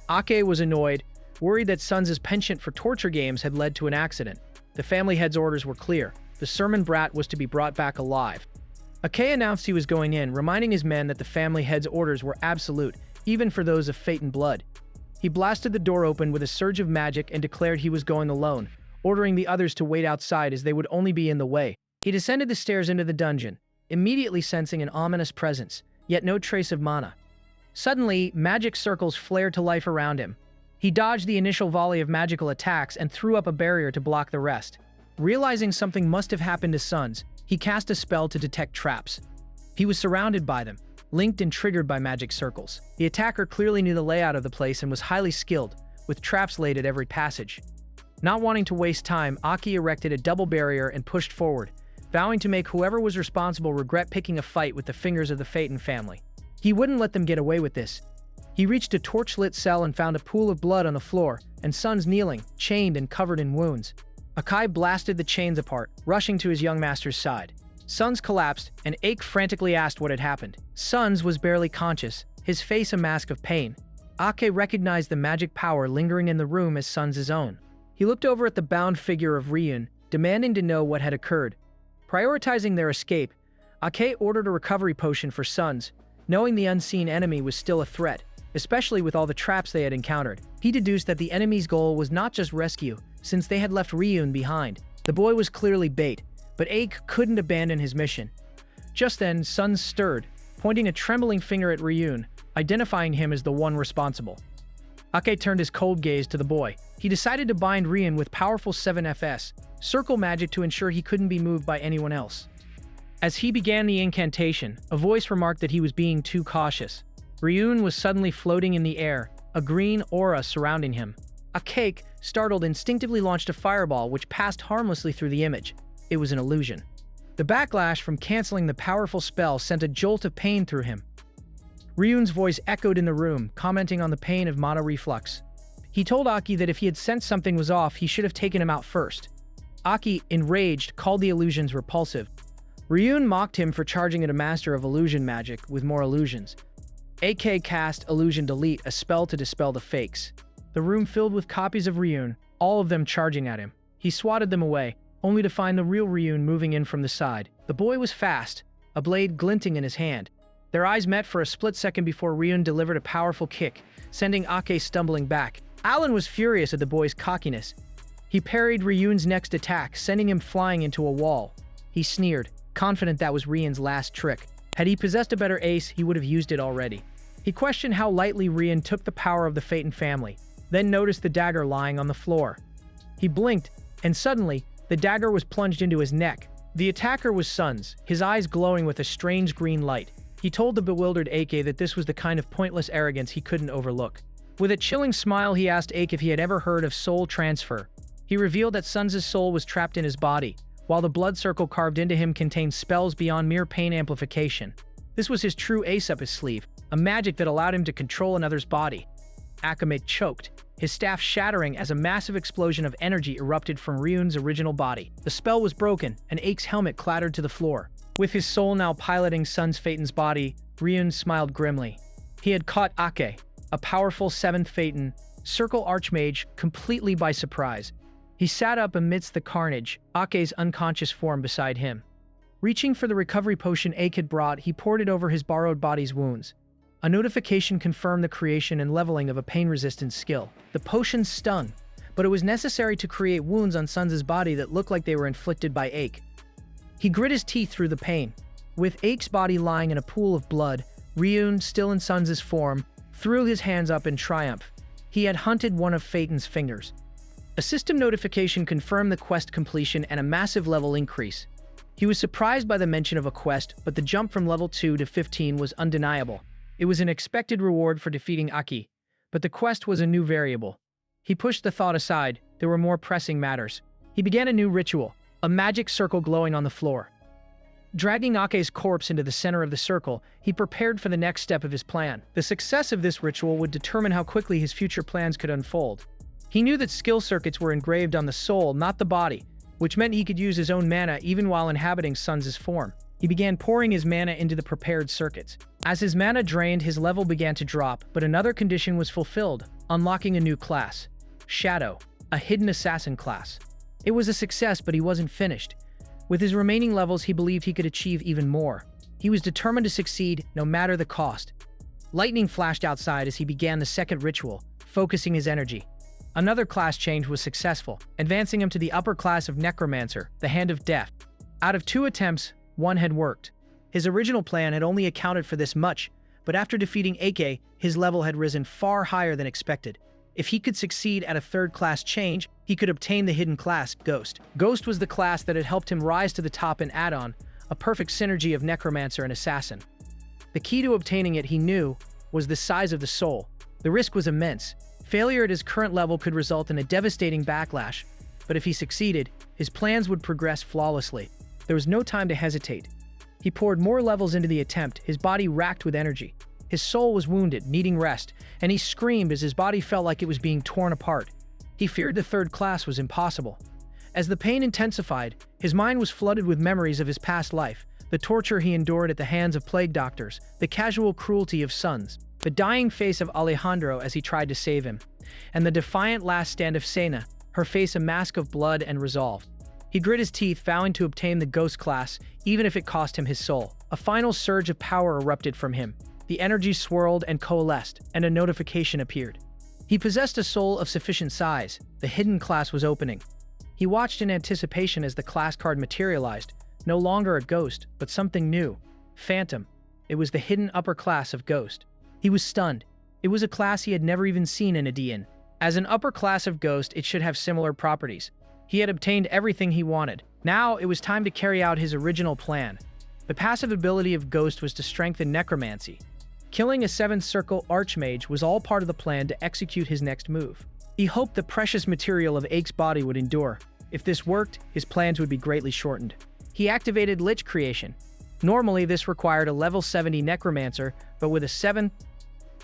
Ake was annoyed, worried that Suns' penchant for torture games had led to an accident. The family head's orders were clear. The sermon brat was to be brought back alive. Ake announced he was going in, reminding his men that the family head's orders were absolute, even for those of Phaeton blood. He blasted the door open with a surge of magic and declared he was going alone, ordering the others to wait outside as they would only be in the way. He descended the stairs into the dungeon, immediately sensing an ominous presence, yet no trace of mana. Suddenly, magic circles flared to life around him. He dodged the initial volley of magical attacks and threw up a barrier to block the rest. Realizing something must have happened to Suns, he cast a spell to detect traps. He was surrounded by them, linked and triggered by magic circles. The attacker clearly knew the layout of the place and was highly skilled, with traps laid at every passage. Not wanting to waste time, Aki erected a double barrier and pushed forward, vowing to make whoever was responsible regret picking a fight with the Fingers of the Phaeton family. He wouldn't let them get away with this. He reached a torch-lit cell and found a pool of blood on the floor, and Suns kneeling, chained and covered in wounds. Akai blasted the chains apart, rushing to his young master's side. Suns collapsed, and Ake frantically asked what had happened. Suns was barely conscious, his face a mask of pain. Ake recognized the magic power lingering in the room as Suns' own. He looked over at the bound figure of Ryun, demanding to know what had occurred. Prioritizing their escape, Ake ordered a recovery potion for Suns, knowing the unseen enemy was still a threat, especially with all the traps they had encountered. He deduced that the enemy's goal was not just rescue, since they had left Ryun behind. The boy was clearly bait, but Ake couldn't abandon his mission. Just then, Suns stirred, pointing a trembling finger at Ryun, identifying him as the one responsible. Ake turned his cold gaze to the boy. He decided to bind Ryun with powerful 7FS, circle magic to ensure he couldn't be moved by anyone else. As he began the incantation, a voice remarked that he was being too cautious. Ryun was suddenly floating in the air, a green aura surrounding him. Ake, startled, instinctively launched a fireball which passed harmlessly through the image. It was an illusion. The backlash from canceling the powerful spell sent a jolt of pain through him. Ryun's voice echoed in the room, commenting on the pain of mana reflux. He told Aki that if he had sensed something was off, he should have taken him out first. Aki, enraged, called the illusions repulsive. Ryun mocked him for charging at a master of illusion magic with more illusions. AK cast Illusion Delete, a spell to dispel the fakes. The room filled with copies of Ryun, all of them charging at him. He swatted them away, only to find the real Ryun moving in from the side. The boy was fast, a blade glinting in his hand. Their eyes met for a split second before Ryun delivered a powerful kick, sending Ake stumbling back. Alan was furious at the boy's cockiness. He parried Ryun's next attack, sending him flying into a wall. He sneered, confident that was Ryun's last trick. Had he possessed a better ace, he would have used it already. He questioned how lightly Ryun took the power of the Phaeton family, then noticed the dagger lying on the floor. He blinked, and suddenly, the dagger was plunged into his neck. The attacker was Sun's, his eyes glowing with a strange green light. He told the bewildered Ake that this was the kind of pointless arrogance he couldn't overlook. With a chilling smile, he asked Ake if he had ever heard of soul transfer. He revealed that Sun's soul was trapped in his body, while the blood circle carved into him contained spells beyond mere pain amplification. This was his true ace up his sleeve, a magic that allowed him to control another's body. Akame choked, his staff shattering as a massive explosion of energy erupted from Ryun's original body. The spell was broken, and Ake's helmet clattered to the floor. With his soul now piloting Sun's Phaeton's body, Ryun smiled grimly. He had caught Ake, a powerful 7th Phaeton, Circle Archmage, completely by surprise. He sat up amidst the carnage, Ake's unconscious form beside him. Reaching for the recovery potion Ake had brought, he poured it over his borrowed body's wounds. A notification confirmed the creation and leveling of a pain-resistant skill. The potion stung, but it was necessary to create wounds on Sun's body that looked like they were inflicted by Ake. He grit his teeth through the pain. With Ake's body lying in a pool of blood, Ryun, still in Sun's form, threw his hands up in triumph. He had hunted one of Phaeton's fingers. A system notification confirmed the quest completion and a massive level increase. He was surprised by the mention of a quest, but the jump from level 2 to 15 was undeniable. It was an expected reward for defeating Aki, but the quest was a new variable. He pushed the thought aside. There were more pressing matters. He began a new ritual, a magic circle glowing on the floor. Dragging Ake's corpse into the center of the circle, he prepared for the next step of his plan. The success of this ritual would determine how quickly his future plans could unfold. He knew that skill circuits were engraved on the soul, not the body, which meant he could use his own mana even while inhabiting Sun's form. He began pouring his mana into the prepared circuits. As his mana drained, his level began to drop, but another condition was fulfilled, unlocking a new class. Shadow, a hidden assassin class. It was a success, but he wasn't finished. With his remaining levels, he believed he could achieve even more. He was determined to succeed, no matter the cost. Lightning flashed outside as he began the second ritual, focusing his energy. Another class change was successful, advancing him to the upper class of Necromancer, the Hand of Death. Out of 2 attempts, 1 had worked. His original plan had only accounted for this much, but after defeating Ake, his level had risen far higher than expected. If he could succeed at a 3rd class change, he could obtain the hidden class, Ghost. Ghost was the class that had helped him rise to the top in add-on, a perfect synergy of Necromancer and Assassin. The key to obtaining it, he knew, was the size of the soul. The risk was immense. Failure at his current level could result in a devastating backlash, but if he succeeded, his plans would progress flawlessly. There was no time to hesitate. He poured more levels into the attempt, his body racked with energy. His soul was wounded, needing rest, and he screamed as his body felt like it was being torn apart. He feared the 3rd class was impossible. As the pain intensified, his mind was flooded with memories of his past life, the torture he endured at the hands of plague doctors, the casual cruelty of Sun's, the dying face of Alejandro as he tried to save him, and the defiant last stand of Sena, her face a mask of blood and resolve. He grit his teeth, vowing to obtain the Ghost class, even if it cost him his soul. A final surge of power erupted from him. The energy swirled and coalesced, and a notification appeared. He possessed a soul of sufficient size. The hidden class was opening. He watched in anticipation as the class card materialized, no longer a ghost, but something new. Phantom. It was the hidden upper class of Ghost. He was stunned. It was a class he had never even seen in a DN. As an upper class of Ghost, it should have similar properties. He had obtained everything he wanted. Now it was time to carry out his original plan. The passive ability of Ghost was to strengthen necromancy. Killing a 7th Circle Archmage was all part of the plan to execute his next move. He hoped the precious material of Ake's body would endure. If this worked, his plans would be greatly shortened. He activated Lich Creation. Normally, this required a level 70 Necromancer, but with a 7th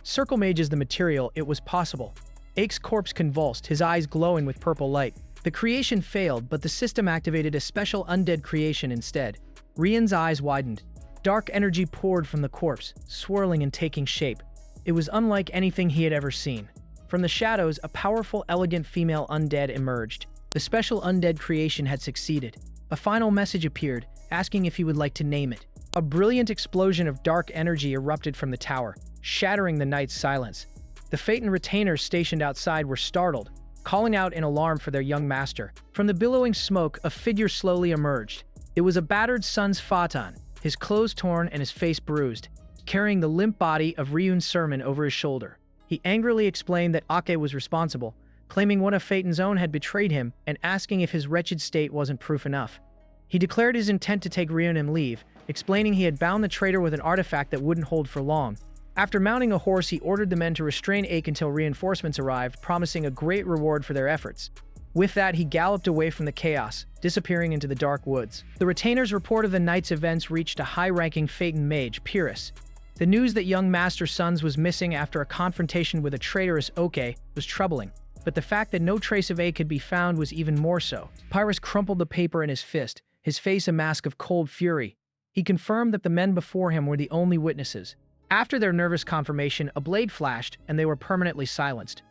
Circle Mage as the material, it was possible. Ake's corpse convulsed, his eyes glowing with purple light. The creation failed, but the system activated a special undead creation instead. Rian's eyes widened. Dark energy poured from the corpse, swirling and taking shape. It was unlike anything he had ever seen. From the shadows, a powerful, elegant female undead emerged. The special undead creation had succeeded. A final message appeared, asking if he would like to name it. A brilliant explosion of dark energy erupted from the tower, shattering the night's silence. The Phaeton retainers stationed outside were startled, calling out in alarm for their young master. From the billowing smoke, a figure slowly emerged. It was a battered son's Phaeton, his clothes torn and his face bruised, carrying the limp body of Ryun's sermon over his shoulder. He angrily explained that Ake was responsible, claiming one of Phaeton's own had betrayed him and asking if his wretched state wasn't proof enough. He declared his intent to take Ryun and leave, explaining he had bound the traitor with an artifact that wouldn't hold for long. After mounting a horse, he ordered the men to restrain Ake until reinforcements arrived, promising a great reward for their efforts. With that, he galloped away from the chaos, disappearing into the dark woods. The retainers' report of the night's events reached a high-ranking Phaeton mage, Pyrrhus. The news that young Master Sons was missing after a confrontation with a traitorous Oke was troubling, but the fact that no trace of Ake could be found was even more so. Pyrrhus crumpled the paper in his fist, his face a mask of cold fury. He confirmed that the men before him were the only witnesses. After their nervous confirmation, a blade flashed, and they were permanently silenced.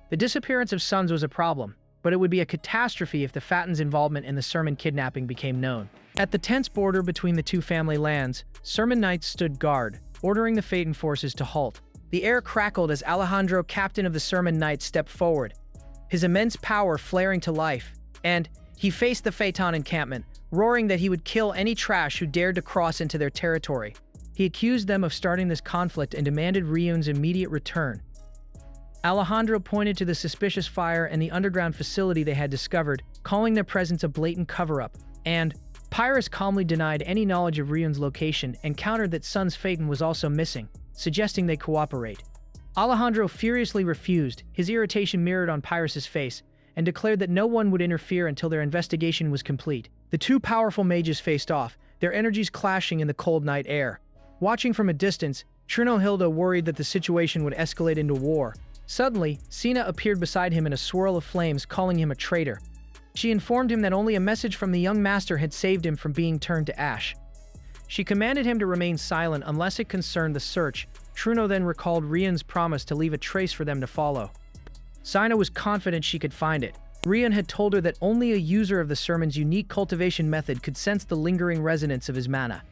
The disappearance of Sons was a problem, but it would be a catastrophe if the Phaeton's involvement in the Sermon kidnapping became known. At the tense border between the two family lands, Sermon Knights stood guard, ordering the Phaeton forces to halt. The air crackled as Alejandro, captain of the Sermon Knights, stepped forward, his immense power flaring to life, and he faced the Phaeton encampment, roaring that he would kill any trash who dared to cross into their territory. He accused them of starting this conflict and demanded Ryun's immediate return. Alejandro pointed to the suspicious fire and the underground facility they had discovered, calling their presence a blatant cover-up, and Pyrrhus calmly denied any knowledge of Ryun's location and countered that Sun's Phaeton was also missing, suggesting they cooperate. Alejandro furiously refused, his irritation mirrored on Pyrrhus's face, and declared that no one would interfere until their investigation was complete. The two powerful mages faced off, their energies clashing in the cold night air. Watching from a distance, Trinohilda worried that the situation would escalate into war. Suddenly, Sina appeared beside him in a swirl of flames, calling him a traitor. She informed him that only a message from the young master had saved him from being turned to ash. She commanded him to remain silent unless it concerned the search. Truno then recalled Rian's promise to leave a trace for them to follow. Sina was confident she could find it. Rian had told her that only a user of the sermon's unique cultivation method could sense the lingering resonance of his mana.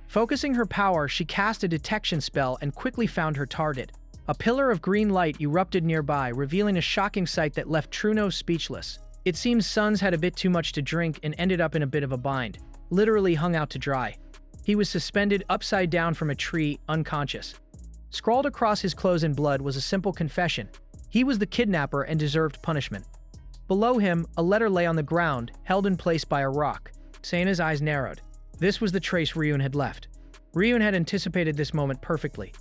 Focusing her power, she cast a detection spell and quickly found her target. A pillar of green light erupted nearby, revealing a shocking sight that left Truno speechless. It seems Sons had a bit too much to drink and ended up in a bit of a bind, literally hung out to dry. He was suspended upside down from a tree, unconscious. Scrawled across his clothes in blood was a simple confession. He was the kidnapper and deserved punishment. Below him, a letter lay on the ground, held in place by a rock. Sena's eyes narrowed. This was the trace Ryun had left. Ryun had anticipated this moment perfectly.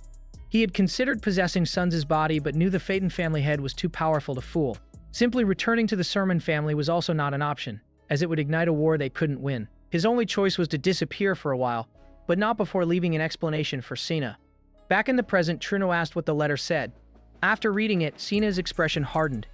He had considered possessing Sons' body but knew the Phaeton family head was too powerful to fool. Simply returning to the Sermon family was also not an option, as it would ignite a war they couldn't win. His only choice was to disappear for a while, but not before leaving an explanation for Sina. Back in the present, Truno asked what the letter said. After reading it, Sina's expression hardened.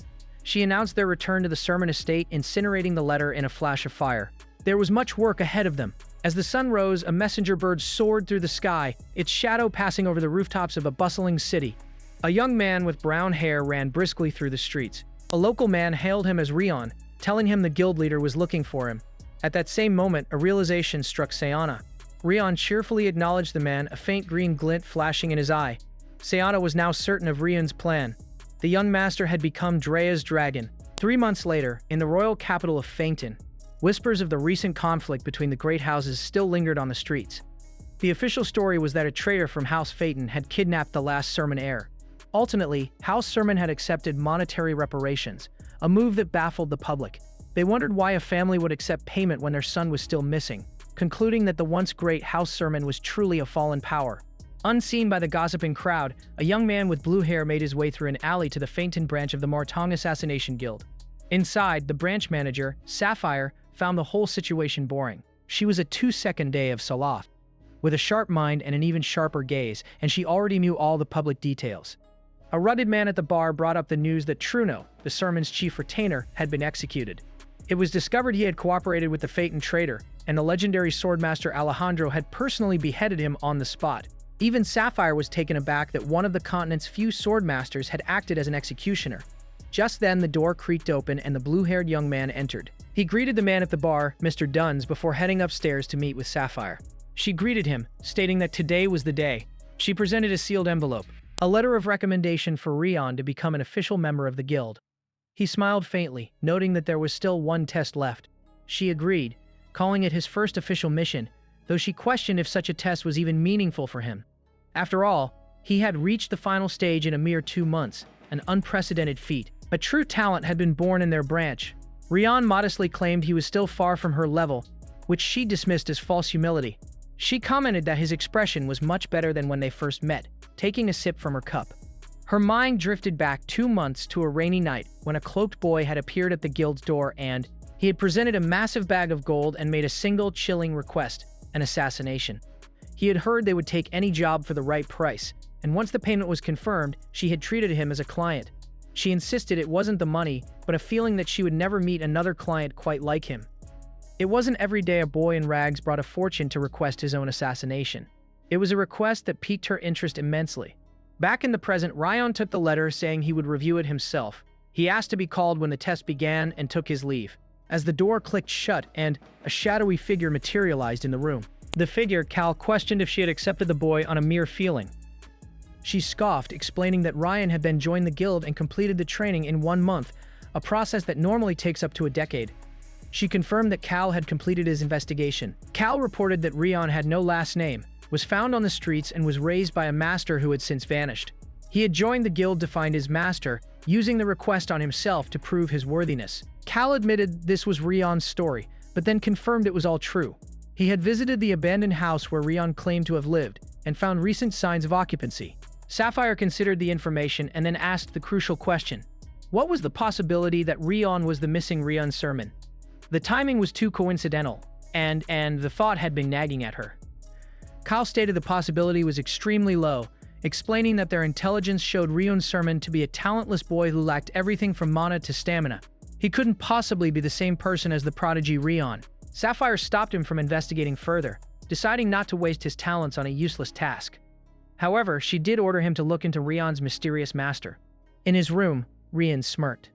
She announced their return to the Sermon estate, incinerating the letter in a flash of fire. There was much work ahead of them. As the sun rose, a messenger bird soared through the sky, its shadow passing over the rooftops of a bustling city. A young man with brown hair ran briskly through the streets. A local man hailed him as Rion, telling him the guild leader was looking for him. At that same moment, a realization struck Sayana. Rion cheerfully acknowledged the man, a faint green glint flashing in his eye. Sayana was now certain of Rion's plan. The young master had become Drea's dragon. 3 months later, in the royal capital of Phaeton, whispers of the recent conflict between the great houses still lingered on the streets. The official story was that a traitor from House Phaeton had kidnapped the last Sermon heir. Ultimately, House Sermon had accepted monetary reparations, a move that baffled the public. They wondered why a family would accept payment when their son was still missing, concluding that the once great House Sermon was truly a fallen power. Unseen by the gossiping crowd, a young man with blue hair made his way through an alley to the Phaeton branch of the Martong Assassination Guild. Inside, the branch manager, Sapphire, found the whole situation boring. She was a 2-second day of Salaf, with a sharp mind and an even sharper gaze, and she already knew all the public details. A ruddy man at the bar brought up the news that Truno, the sermon's chief retainer, had been executed. It was discovered he had cooperated with the Phaeton traitor, and the legendary swordmaster Alejandro had personally beheaded him on the spot. Even Sapphire was taken aback that one of the continent's few swordmasters had acted as an executioner. Just then, the door creaked open and the blue-haired young man entered. He greeted the man at the bar, Mr. Duns, before heading upstairs to meet with Sapphire. She greeted him, stating that today was the day. She presented a sealed envelope, a letter of recommendation for Rion to become an official member of the guild. He smiled faintly, noting that there was still one test left. She agreed, calling it his first official mission, though she questioned if such a test was even meaningful for him. After all, he had reached the final stage in a mere 2 months, an unprecedented feat. A true talent had been born in their branch. Rion modestly claimed he was still far from her level, which she dismissed as false humility. She commented that his expression was much better than when they first met, taking a sip from her cup. Her mind drifted back 2 months to a rainy night when a cloaked boy had appeared at the guild's door and he had presented a massive bag of gold and made a single chilling request, an assassination. He had heard they would take any job for the right price, and once the payment was confirmed, she had treated him as a client. She insisted it wasn't the money, but a feeling that she would never meet another client quite like him. It wasn't every day a boy in rags brought a fortune to request his own assassination. It was a request that piqued her interest immensely. Back in the present, Rion took the letter saying he would review it himself. He asked to be called when the test began and took his leave. As the door clicked shut and a shadowy figure materialized in the room. The figure, Cal, questioned if she had accepted the boy on a mere feeling. She scoffed, explaining that Ryan had then joined the guild and completed the training in 1 month, a process that normally takes up to a decade. She confirmed that Cal had completed his investigation. Cal reported that Rion had no last name, was found on the streets, and was raised by a master who had since vanished. He had joined the guild to find his master, using the request on himself to prove his worthiness. Cal admitted this was Rion's story, but then confirmed it was all true. He had visited the abandoned house where Rion claimed to have lived, and found recent signs of occupancy. Sapphire considered the information and then asked the crucial question. What was the possibility that Rion was the missing Rion Sermon? The timing was too coincidental, and the thought had been nagging at her. Kyle stated the possibility was extremely low, explaining that their intelligence showed Rion Sermon to be a talentless boy who lacked everything from mana to stamina. He couldn't possibly be the same person as the prodigy Rion. Sapphire stopped him from investigating further, deciding not to waste his talents on a useless task. However, she did order him to look into Rion's mysterious master. In his room, Rion smirked.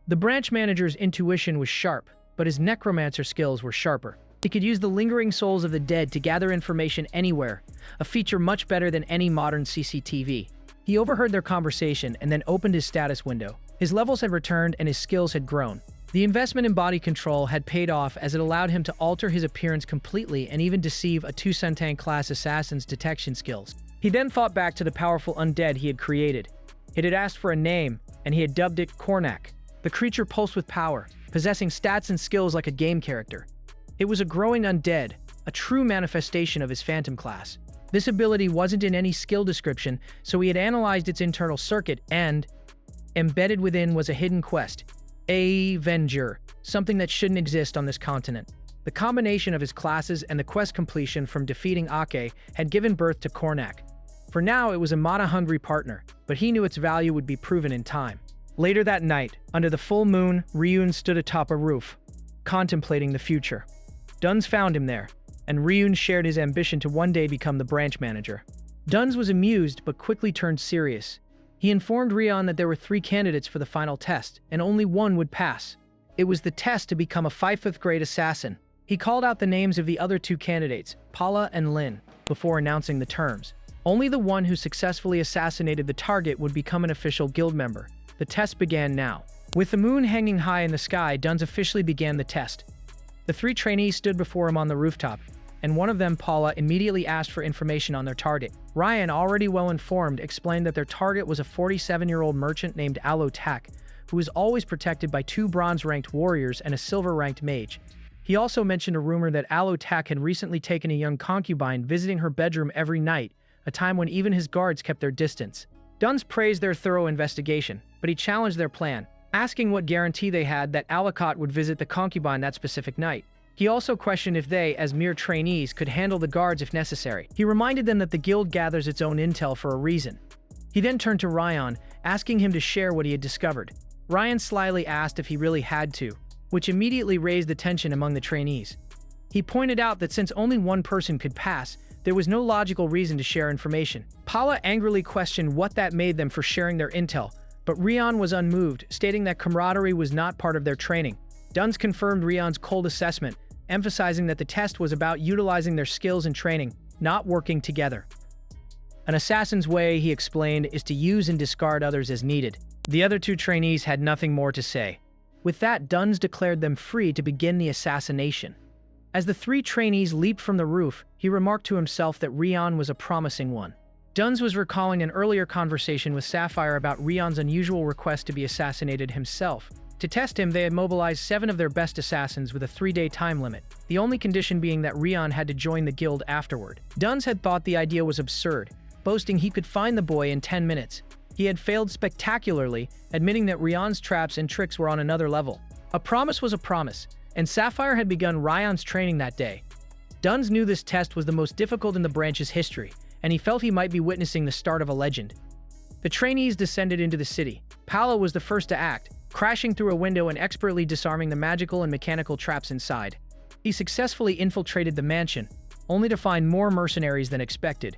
The branch manager's intuition was sharp, but his necromancer skills were sharper. He could use the lingering souls of the dead to gather information anywhere, a feature much better than any modern CCTV. He overheard their conversation and then opened his status window. His levels had returned and his skills had grown. The investment in body control had paid off as it allowed him to alter his appearance completely and even deceive a 2-Centang-class assassin's detection skills. He then thought back to the powerful undead he had created. It had asked for a name, and he had dubbed it Kornak. The creature pulsed with power, possessing stats and skills like a game character. It was a growing undead, a true manifestation of his phantom class. This ability wasn't in any skill description, so he had analyzed its internal circuit and embedded within was a hidden quest. Avenger, something that shouldn't exist on this continent. The combination of his classes and the quest completion from defeating Ake had given birth to Kornak. For now, it was a mana-hungry partner, but he knew its value would be proven in time. Later that night, under the full moon, Ryun stood atop a roof, contemplating the future. Duns found him there, and Ryun shared his ambition to one day become the branch manager. Duns was amused but quickly turned serious. He informed Rion that there were 3 candidates for the final test, and only one would pass. It was the test to become a 5th grade assassin. He called out the names of the other 2 candidates, Paula and Lin, before announcing the terms. Only the one who successfully assassinated the target would become an official guild member. The test began now. With the moon hanging high in the sky, Duns officially began the test. The 3 trainees stood before him on the rooftop, and one of them, Paula, immediately asked for information on their target. Ryan, already well informed, explained that their target was a 47-year-old merchant named Aloe Tak, who was always protected by 2 bronze-ranked warriors and a silver-ranked mage. He also mentioned a rumor that Aloe Tak had recently taken a young concubine, visiting her bedroom every night, a time when even his guards kept their distance. Duns praised their thorough investigation, but he challenged their plan, asking what guarantee they had that Alicott would visit the concubine that specific night. He also questioned if they, as mere trainees, could handle the guards if necessary. He reminded them that the guild gathers its own intel for a reason. He then turned to Ryan, asking him to share what he had discovered. Ryan slyly asked if he really had to, which immediately raised the tension among the trainees. He pointed out that since only one person could pass, there was no logical reason to share information. Paula angrily questioned what that made them for sharing their intel, but Ryan was unmoved, stating that camaraderie was not part of their training. Duns confirmed Ryan's cold assessment, emphasizing that the test was about utilizing their skills and training, not working together. An assassin's way, he explained, is to use and discard others as needed. The other two trainees had nothing more to say. With that, Duns declared them free to begin the assassination. As the three trainees leaped from the roof, he remarked to himself that Ryan was a promising one. Duns was recalling an earlier conversation with Sapphire about Ryan's unusual request to be assassinated himself. To test him, they had mobilized 7 of their best assassins with a 3-day time limit, the only condition being that Ryan had to join the guild afterward. Duns had thought the idea was absurd, boasting he could find the boy in 10 minutes. He had failed spectacularly, admitting that Ryan's traps and tricks were on another level. A promise was a promise, and Sapphire had begun Ryan's training that day. Duns knew this test was the most difficult in the branch's history, and he felt he might be witnessing the start of a legend. The trainees descended into the city. Paolo was the first to act, crashing through a window and expertly disarming the magical and mechanical traps inside. He successfully infiltrated the mansion, only to find more mercenaries than expected.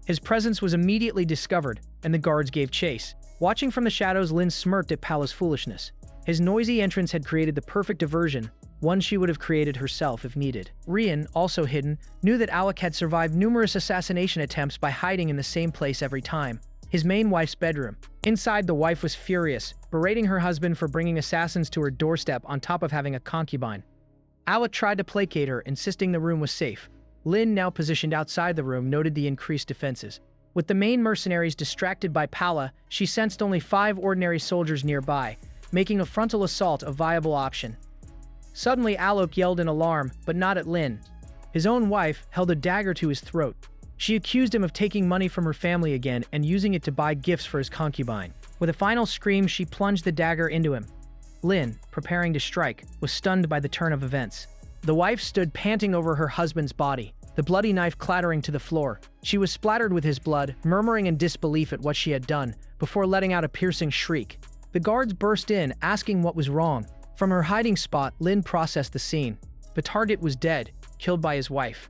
His presence was immediately discovered, and the guards gave chase. Watching from the shadows, Lynn smirked at Paolo's foolishness. His noisy entrance had created the perfect diversion, one she would have created herself if needed. Ryan, also hidden, knew that Alec had survived numerous assassination attempts by hiding in the same place every time. His main wife's bedroom. Inside, the wife was furious, berating her husband for bringing assassins to her doorstep on top of having a concubine. Alec tried to placate her, insisting the room was safe. Lynn, now positioned outside the room, noted the increased defenses. With the main mercenaries distracted by Paula, she sensed only 5 ordinary soldiers nearby, making a frontal assault a viable option. Suddenly, Alok yelled in alarm, but not at Lynn. His own wife held a dagger to his throat. She accused him of taking money from her family again and using it to buy gifts for his concubine. With a final scream, she plunged the dagger into him. Lynn, preparing to strike, was stunned by the turn of events. The wife stood panting over her husband's body, the bloody knife clattering to the floor. She was splattered with his blood, murmuring in disbelief at what she had done, before letting out a piercing shriek. The guards burst in, asking what was wrong. From her hiding spot, Lynn processed the scene. The target was dead, killed by his wife.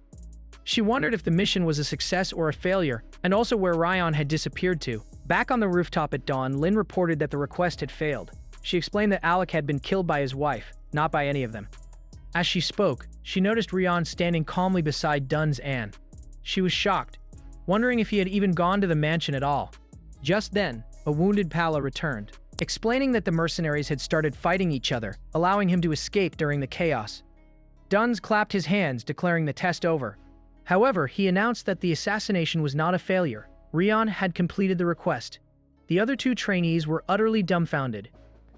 She wondered if the mission was a success or a failure, and also where Ryan had disappeared to. Back on the rooftop at dawn, Lynn reported that the request had failed. She explained that Alec had been killed by his wife, not by any of them. As she spoke, she noticed Ryan standing calmly beside Duns Anne. She was shocked, wondering if he had even gone to the mansion at all. Just then, a wounded Paula returned, explaining that the mercenaries had started fighting each other, allowing him to escape during the chaos. Duns clapped his hands, declaring the test over. However, he announced that the assassination was not a failure. Ryan had completed the request. The other 2 trainees were utterly dumbfounded.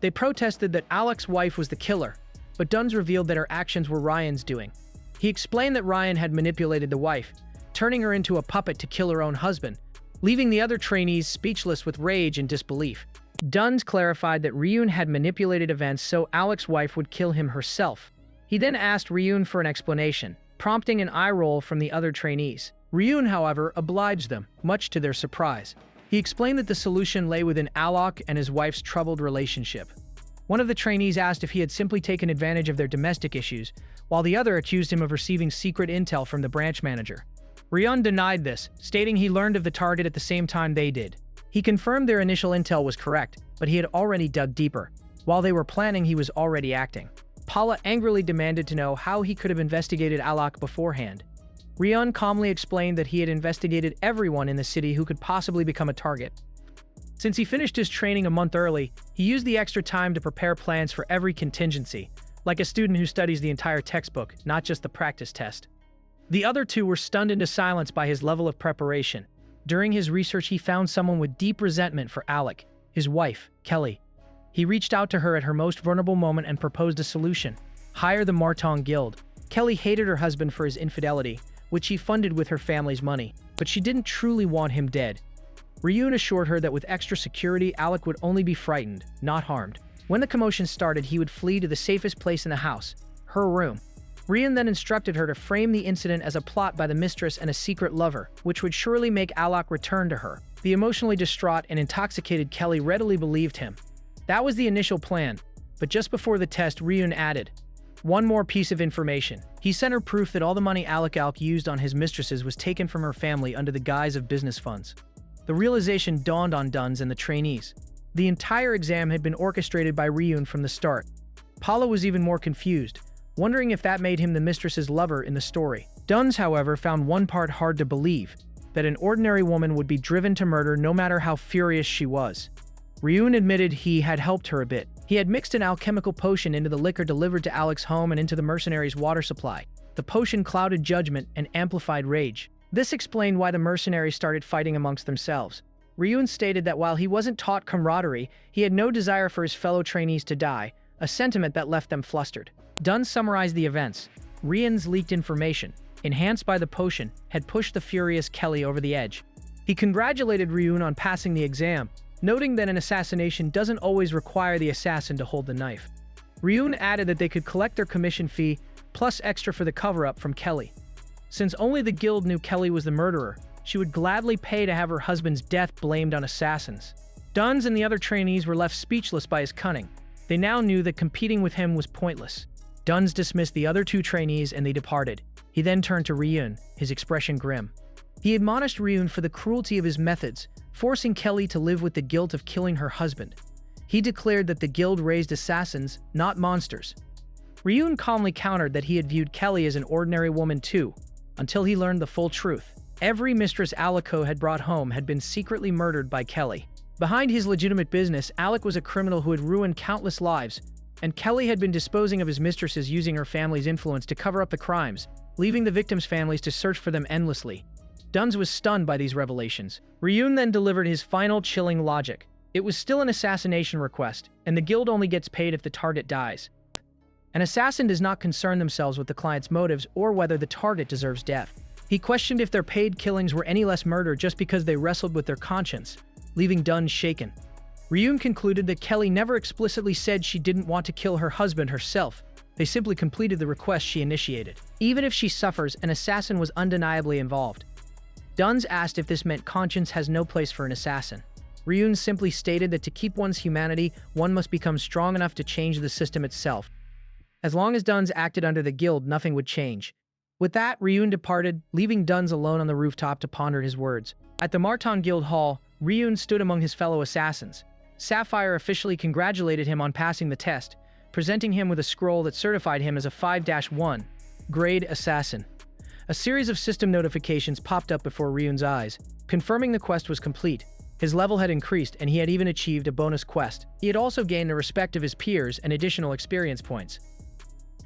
They protested that Alec's wife was the killer, but Duns revealed that her actions were Ryan's doing. He explained that Ryan had manipulated the wife, turning her into a puppet to kill her own husband, leaving the other trainees speechless with rage and disbelief. Duns clarified that Ryun had manipulated events so Alec's wife would kill him herself. He then asked Ryun for an explanation, prompting an eye roll from the other trainees. Ryun, however, obliged them, much to their surprise. He explained that the solution lay within Alok and his wife's troubled relationship. One of the trainees asked if he had simply taken advantage of their domestic issues, while the other accused him of receiving secret intel from the branch manager. Ryun denied this, stating he learned of the target at the same time they did. He confirmed their initial intel was correct, but he had already dug deeper. While they were planning, he was already acting. Paula angrily demanded to know how he could have investigated Alok beforehand. Ryun calmly explained that he had investigated everyone in the city who could possibly become a target. Since he finished his training a month early, he used the extra time to prepare plans for every contingency, like a student who studies the entire textbook, not just the practice test. The other 2 were stunned into silence by his level of preparation. During his research, he found someone with deep resentment for Alec, his wife, Kelly. He reached out to her at her most vulnerable moment and proposed a solution: hire the Martong Guild. Kelly hated her husband for his infidelity, which she funded with her family's money, but she didn't truly want him dead. Ryun assured her that with extra security, Alec would only be frightened, not harmed. When the commotion started, he would flee to the safest place in the house, her room. Ryun then instructed her to frame the incident as a plot by the mistress and a secret lover, which would surely make Alok return to her. The emotionally distraught and intoxicated Kelly readily believed him. That was the initial plan, but just before the test, Ryun added one more piece of information. He sent her proof that all the money Alec used on his mistresses was taken from her family under the guise of business funds. The realization dawned on Duns and the trainees. The entire exam had been orchestrated by Ryun from the start. Paula was even more confused, wondering if that made him the mistress's lover in the story. Duns, however, found one part hard to believe, that an ordinary woman would be driven to murder no matter how furious she was. Ryun admitted he had helped her a bit. He had mixed an alchemical potion into the liquor delivered to Alec's home and into the mercenary's water supply. The potion clouded judgment and amplified rage. This explained why the mercenaries started fighting amongst themselves. Ryun stated that while he wasn't taught camaraderie, he had no desire for his fellow trainees to die, a sentiment that left them flustered. Dunn summarized the events. Ryun's leaked information, enhanced by the potion, had pushed the furious Kelly over the edge. He congratulated Ryun on passing the exam, noting that an assassination doesn't always require the assassin to hold the knife. Ryun added that they could collect their commission fee, plus extra for the cover-up from Kelly. Since only the guild knew Kelly was the murderer, she would gladly pay to have her husband's death blamed on assassins. Duns and the other trainees were left speechless by his cunning. They now knew that competing with him was pointless. Duns dismissed the other two trainees and they departed. He then turned to Ryun, his expression grim. He admonished Ryun for the cruelty of his methods, forcing Kelly to live with the guilt of killing her husband. He declared that the guild raised assassins, not monsters. Ryun calmly countered that he had viewed Kelly as an ordinary woman too, until he learned the full truth. Every mistress Alec had brought home had been secretly murdered by Kelly. Behind his legitimate business, Alec was a criminal who had ruined countless lives, and Kelly had been disposing of his mistresses using her family's influence to cover up the crimes, leaving the victims' families to search for them endlessly. Duns was stunned by these revelations. Ryun then delivered his final chilling logic. It was still an assassination request, and the guild only gets paid if the target dies. An assassin does not concern themselves with the client's motives or whether the target deserves death. He questioned if their paid killings were any less murder just because they wrestled with their conscience, leaving Duns shaken. Ryun concluded that Kelly never explicitly said she didn't want to kill her husband herself. They simply completed the request she initiated. Even if she suffers, an assassin was undeniably involved. Duns asked if this meant conscience has no place for an assassin. Ryun simply stated that to keep one's humanity, one must become strong enough to change the system itself. As long as Duns acted under the guild, nothing would change. With that, Ryun departed, leaving Duns alone on the rooftop to ponder his words. At the Marton Guild Hall, Ryun stood among his fellow assassins. Sapphire officially congratulated him on passing the test, presenting him with a scroll that certified him as a 5-1 grade assassin. A series of system notifications popped up before Ryun's eyes, confirming the quest was complete. His level had increased, and he had even achieved a bonus quest. He had also gained the respect of his peers and additional experience points.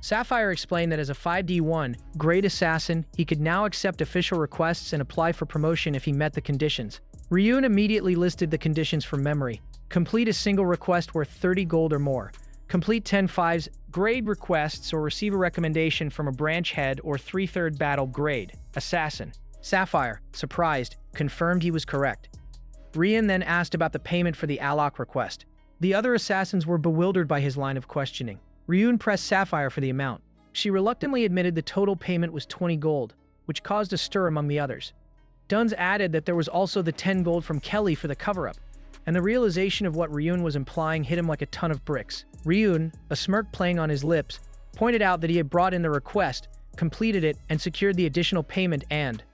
Sapphire explained that as a 5D1 grade assassin, he could now accept official requests and apply for promotion if he met the conditions. Ryun immediately listed the conditions from memory. Complete a single request worth 30 gold or more. Complete 10 5s grade requests or receive a recommendation from a branch head or 3/3 battle grade assassin. Sapphire, surprised, confirmed he was correct. Ryun then asked about the payment for the Alok request. The other assassins were bewildered by his line of questioning. Ryun pressed Sapphire for the amount. She reluctantly admitted the total payment was 20 gold, which caused a stir among the others. Duns added that there was also the 10 gold from Kelly for the cover-up, and the realization of what Ryun was implying hit him like a ton of bricks. Ryun, a smirk playing on his lips, pointed out that he had brought in the request, completed it, and secured the additional payment and,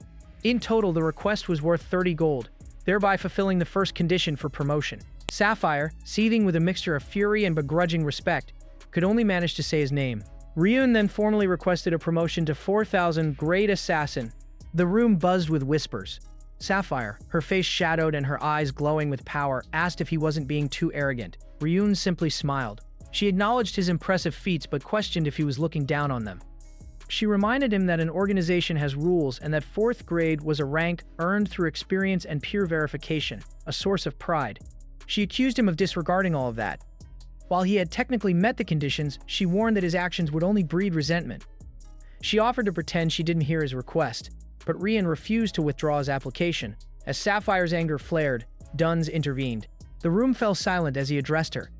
in total, the request was worth 30 gold, thereby fulfilling the first condition for promotion. Sapphire, seething with a mixture of fury and begrudging respect, could only manage to say his name. Ryun then formally requested a promotion to 4,000 grade assassin. The room buzzed with whispers. Sapphire, her face shadowed and her eyes glowing with power, asked if he wasn't being too arrogant. Ryun simply smiled. She acknowledged his impressive feats but questioned if he was looking down on them. She reminded him that an organization has rules and that 4th grade was a rank earned through experience and peer verification, a source of pride. She accused him of disregarding all of that. While he had technically met the conditions, she warned that his actions would only breed resentment. She offered to pretend she didn't hear his request, but Ryun refused to withdraw his application. As Sapphire's anger flared, Duns intervened. The room fell silent as he addressed her.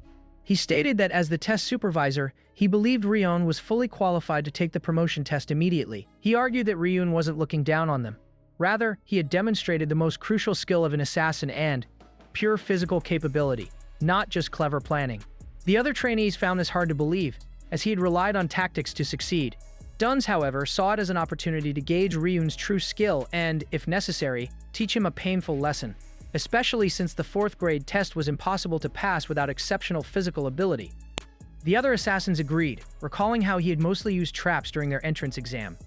He stated that as the test supervisor, he believed Ryun was fully qualified to take the promotion test immediately. He argued that Ryun wasn't looking down on them. Rather, he had demonstrated the most crucial skill of an assassin and pure physical capability, not just clever planning. The other trainees found this hard to believe, as he had relied on tactics to succeed. Duns, however, saw it as an opportunity to gauge Ryun's true skill and, if necessary, teach him a painful lesson, especially since the 4th grade test was impossible to pass without exceptional physical ability. The other assassins agreed, recalling how he had mostly used traps during their entrance exam.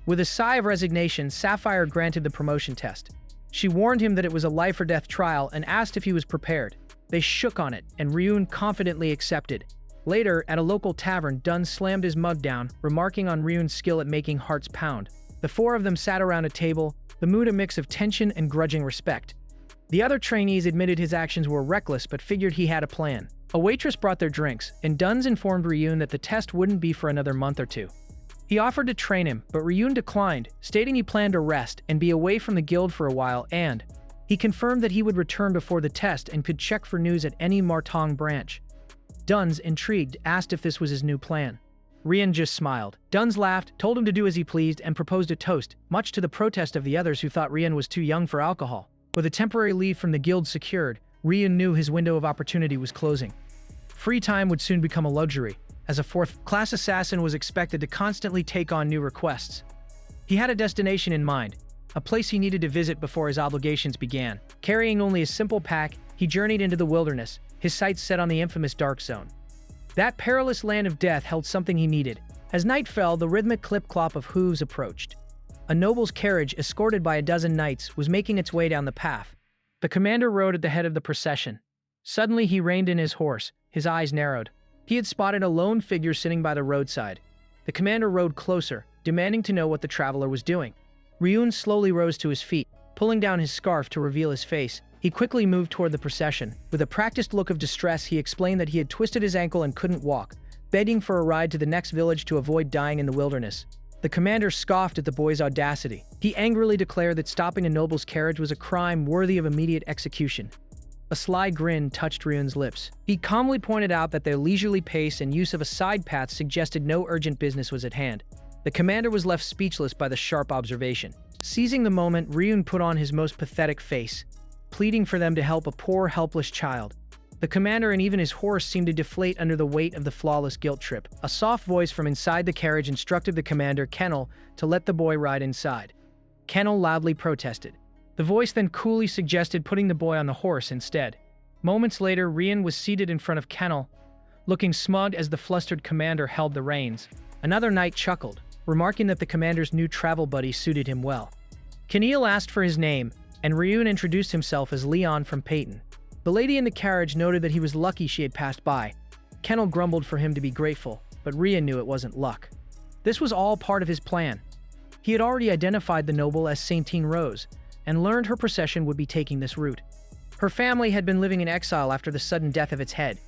With a sigh of resignation, Sapphire granted the promotion test. She warned him that it was a life-or-death trial and asked if he was prepared. They shook on it, and Ryun confidently accepted. Later, at a local tavern, Dun slammed his mug down, remarking on Ryun's skill at making hearts pound. The 4 of them sat around a table, the mood a mix of tension and grudging respect. The other trainees admitted his actions were reckless but figured he had a plan. A waitress brought their drinks, and Duns informed Ryun that the test wouldn't be for another month or 2. He offered to train him, but Ryun declined, stating he planned to rest and be away from the guild for a while, and he confirmed that he would return before the test and could check for news at any Martong branch. Duns, intrigued, asked if this was his new plan. Ryun just smiled. Duns laughed, told him to do as he pleased, and proposed a toast, much to the protest of the others who thought Ryun was too young for alcohol. With a temporary leave from the guild secured, Ryun knew his window of opportunity was closing. Free time would soon become a luxury, as a 4th-class assassin was expected to constantly take on new requests. He had a destination in mind, a place he needed to visit before his obligations began. Carrying only a simple pack, he journeyed into the wilderness, his sights set on the infamous Dark Zone. That perilous land of death held something he needed. As night fell, the rhythmic clip-clop of hooves approached. A noble's carriage, escorted by a dozen knights, was making its way down the path. The commander rode at the head of the procession. Suddenly he reined in his horse, his eyes narrowed. He had spotted a lone figure sitting by the roadside. The commander rode closer, demanding to know what the traveler was doing. Ryun slowly rose to his feet, pulling down his scarf to reveal his face. He quickly moved toward the procession. With a practiced look of distress, he explained that he had twisted his ankle and couldn't walk, begging for a ride to the next village to avoid dying in the wilderness. The commander scoffed at the boy's audacity. He angrily declared that stopping a noble's carriage was a crime worthy of immediate execution. A sly grin touched Ryun's lips. He calmly pointed out that their leisurely pace and use of a side path suggested no urgent business was at hand. The commander was left speechless by the sharp observation. Seizing the moment, Ryun put on his most pathetic face, pleading for them to help a poor, helpless child. The commander and even his horse seemed to deflate under the weight of the flawless guilt trip. A soft voice from inside the carriage instructed the commander, Kennel, to let the boy ride inside. Kennel loudly protested. The voice then coolly suggested putting the boy on the horse instead. Moments later, Ryun was seated in front of Kennel, looking smug as the flustered commander held the reins. Another knight chuckled, remarking that the commander's new travel buddy suited him well. Keneal asked for his name, and Ryun introduced himself as Leon from Peyton. The lady in the carriage noted that he was lucky she had passed by. Kennel grumbled for him to be grateful, but Ryun knew it wasn't luck. This was all part of his plan. He had already identified the noble as Saintine Rose, and learned her procession would be taking this route. Her family had been living in exile after the sudden death of its head.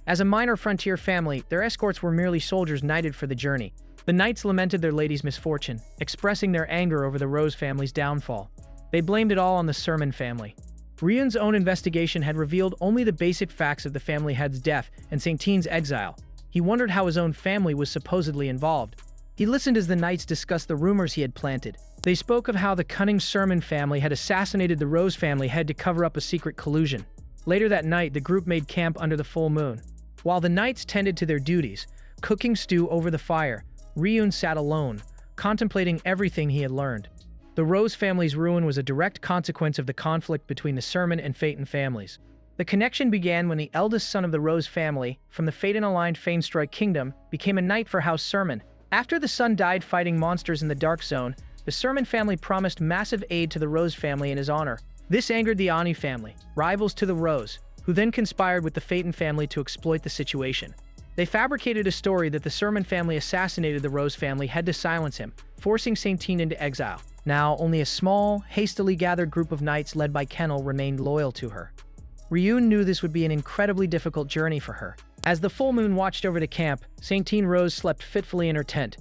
As a minor frontier family, their escorts were merely soldiers knighted for the journey. The knights lamented their lady's misfortune, expressing their anger over the Rose family's downfall. They blamed it all on the Sermon family. Ryun's own investigation had revealed only the basic facts of the family head's death and Saintine's exile. He wondered how his own family was supposedly involved. He listened as the knights discussed the rumors he had planted. They spoke of how the cunning Sermon family had assassinated the Rose family head to cover up a secret collusion. Later that night, the group made camp under the full moon. While the knights tended to their duties, cooking stew over the fire, Ryun sat alone, contemplating everything he had learned. The Rose family's ruin was a direct consequence of the conflict between the Sermon and Phaeton families. The connection began when the eldest son of the Rose family, from the Phaeton-aligned Fanestroy kingdom, became a knight for House Sermon. After the son died fighting monsters in the Dark Zone, the Sermon family promised massive aid to the Rose family in his honor. This angered the Ani family, rivals to the Rose, who then conspired with the Phaeton family to exploit the situation. They fabricated a story that the Sermon family assassinated the Rose family head to silence him, forcing Saintine into exile. Now, only a small, hastily gathered group of knights led by Kennel remained loyal to her. Ryun knew this would be an incredibly difficult journey for her. As the full moon watched over the camp, Saintine Rose slept fitfully in her tent.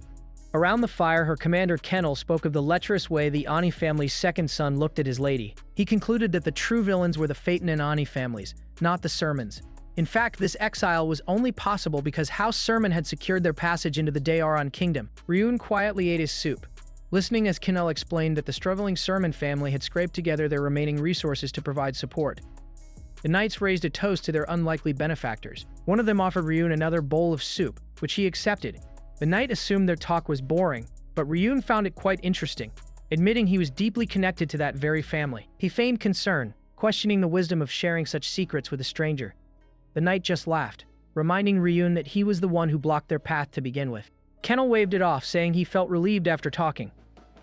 Around the fire, her commander Kennel spoke of the lecherous way the Ani family's second son looked at his lady. He concluded that the true villains were the Phaeton and Ani families, not the Sermons. In fact, this exile was only possible because House Sermon had secured their passage into the Daeron kingdom. Ryun quietly ate his soup. listening as Kenel explained that the struggling Sermon family had scraped together their remaining resources to provide support. The knights raised a toast to their unlikely benefactors. One of them offered Ryun another bowl of soup, which he accepted. The knight assumed their talk was boring, but Ryun found it quite interesting, admitting he was deeply connected to that very family. He feigned concern, questioning the wisdom of sharing such secrets with a stranger. The knight just laughed, reminding Ryun that he was the one who blocked their path to begin with. Kenel waved it off, saying he felt relieved after talking.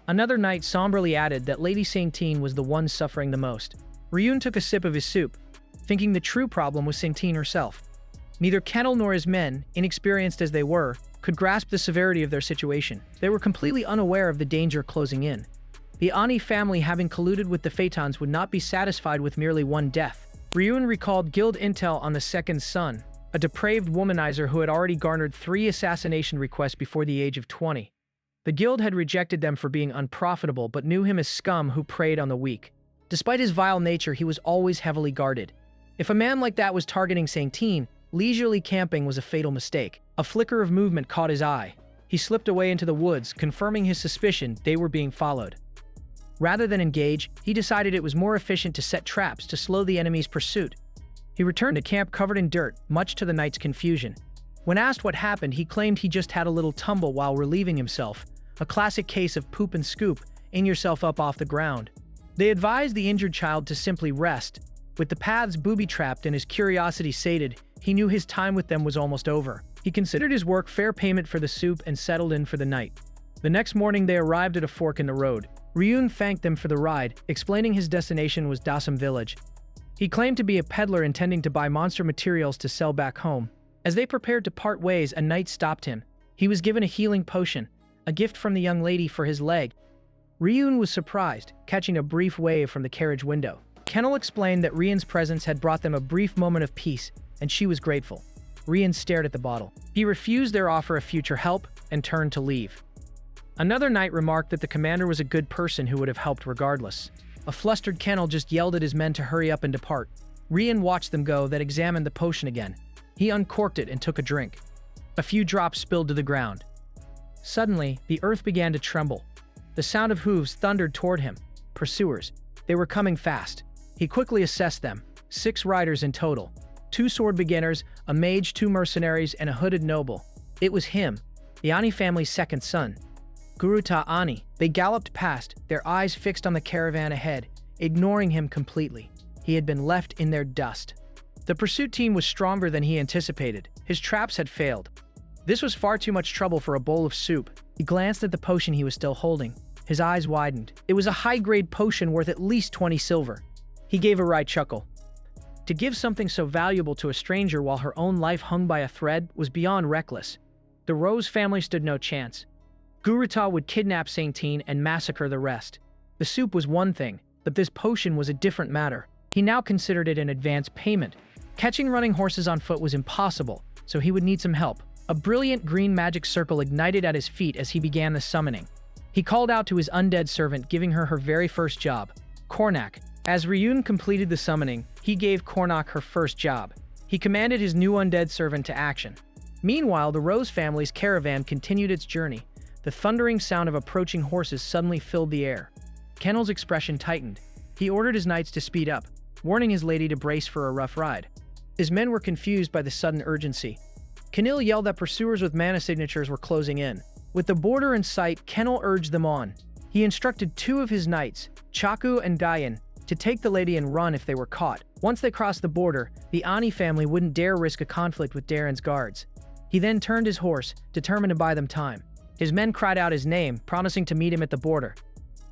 Another knight somberly added that Lady Saintine was the one suffering the most. Ryun took a sip of his soup, thinking the true problem was Saintine herself. Neither Kenel nor his men, inexperienced as they were, could grasp the severity of their situation. They were completely unaware of the danger closing in. The Ani family, having colluded with the Phaetons, would not be satisfied with merely one death. Ryun recalled guild intel on the second son, a depraved womanizer who had already garnered 3 assassination requests before the age of 20. The guild had rejected them for being unprofitable, but knew him as scum who preyed on the weak. Despite his vile nature, he was always heavily guarded. If a man like that was targeting Saintine, leisurely camping was a fatal mistake. A flicker of movement caught his eye. He slipped away into the woods, confirming his suspicion they were being followed. Rather than engage, he decided it was more efficient to set traps to slow the enemy's pursuit. He returned to camp covered in dirt, much to the knight's confusion. When asked what happened, he claimed he just had a little tumble while relieving himself, a classic case of poop and scoop, in yourself up off the ground. They advised the injured child to simply rest. With the paths booby-trapped and his curiosity sated, he knew his time with them was almost over. He considered his work fair payment for the soup and settled in for the night. The next morning they arrived at a fork in the road. Ryun thanked them for the ride, explaining his destination was Dasam village. He claimed to be a peddler intending to buy monster materials to sell back home. As they prepared to part ways, a knight stopped him. He was given a healing potion, a gift from the young lady for his leg. Ryun was surprised, catching a brief wave from the carriage window. Kenel explained that Ryun's presence had brought them a brief moment of peace, and she was grateful. Ryun stared at the bottle. He refused their offer of future help and turned to leave. Another knight remarked that the commander was a good person who would have helped regardless. A flustered Kenel just yelled at his men to hurry up and depart. Ryun watched them go, then examined the potion again. He uncorked it and took a drink. A few drops spilled to the ground. Suddenly, the earth began to tremble. The sound of hooves thundered toward him. Pursuers. They were coming fast. He quickly assessed them. 6 riders in total. 2 sword beginners, a mage, 2 mercenaries, and a hooded noble. It was him, the Ani family's second son, Guruta Ani. They galloped past, their eyes fixed on the caravan ahead, ignoring him completely. He had been left in their dust. The pursuit team was stronger than he anticipated. His traps had failed. This was far too much trouble for a bowl of soup. He glanced at the potion he was still holding. His eyes widened. It was a high-grade potion worth at least 20 silver. He gave a wry chuckle. To give something so valuable to a stranger while her own life hung by a thread was beyond reckless. The Rose family stood no chance. Guruta would kidnap Saintine and massacre the rest. The soup was one thing, but this potion was a different matter. He now considered it an advance payment. Catching running horses on foot was impossible, so he would need some help. A brilliant green magic circle ignited at his feet as he began the summoning. He called out to his undead servant, giving her very first job, Kornak. As Ryun completed the summoning, he gave Kornak her first job. He commanded his new undead servant to action. Meanwhile, the Rose family's caravan continued its journey. The thundering sound of approaching horses suddenly filled the air. Kenel's expression tightened. He ordered his knights to speed up, warning his lady to brace for a rough ride. His men were confused by the sudden urgency. Kenil yelled that pursuers with mana signatures were closing in. With the border in sight, Kenel urged them on. He instructed 2 of his knights, Chaku and Dayan, to take the lady and run if they were caught. Once they crossed the border, the Ani family wouldn't dare risk a conflict with Darren's guards. He then turned his horse, determined to buy them time. His men cried out his name, promising to meet him at the border.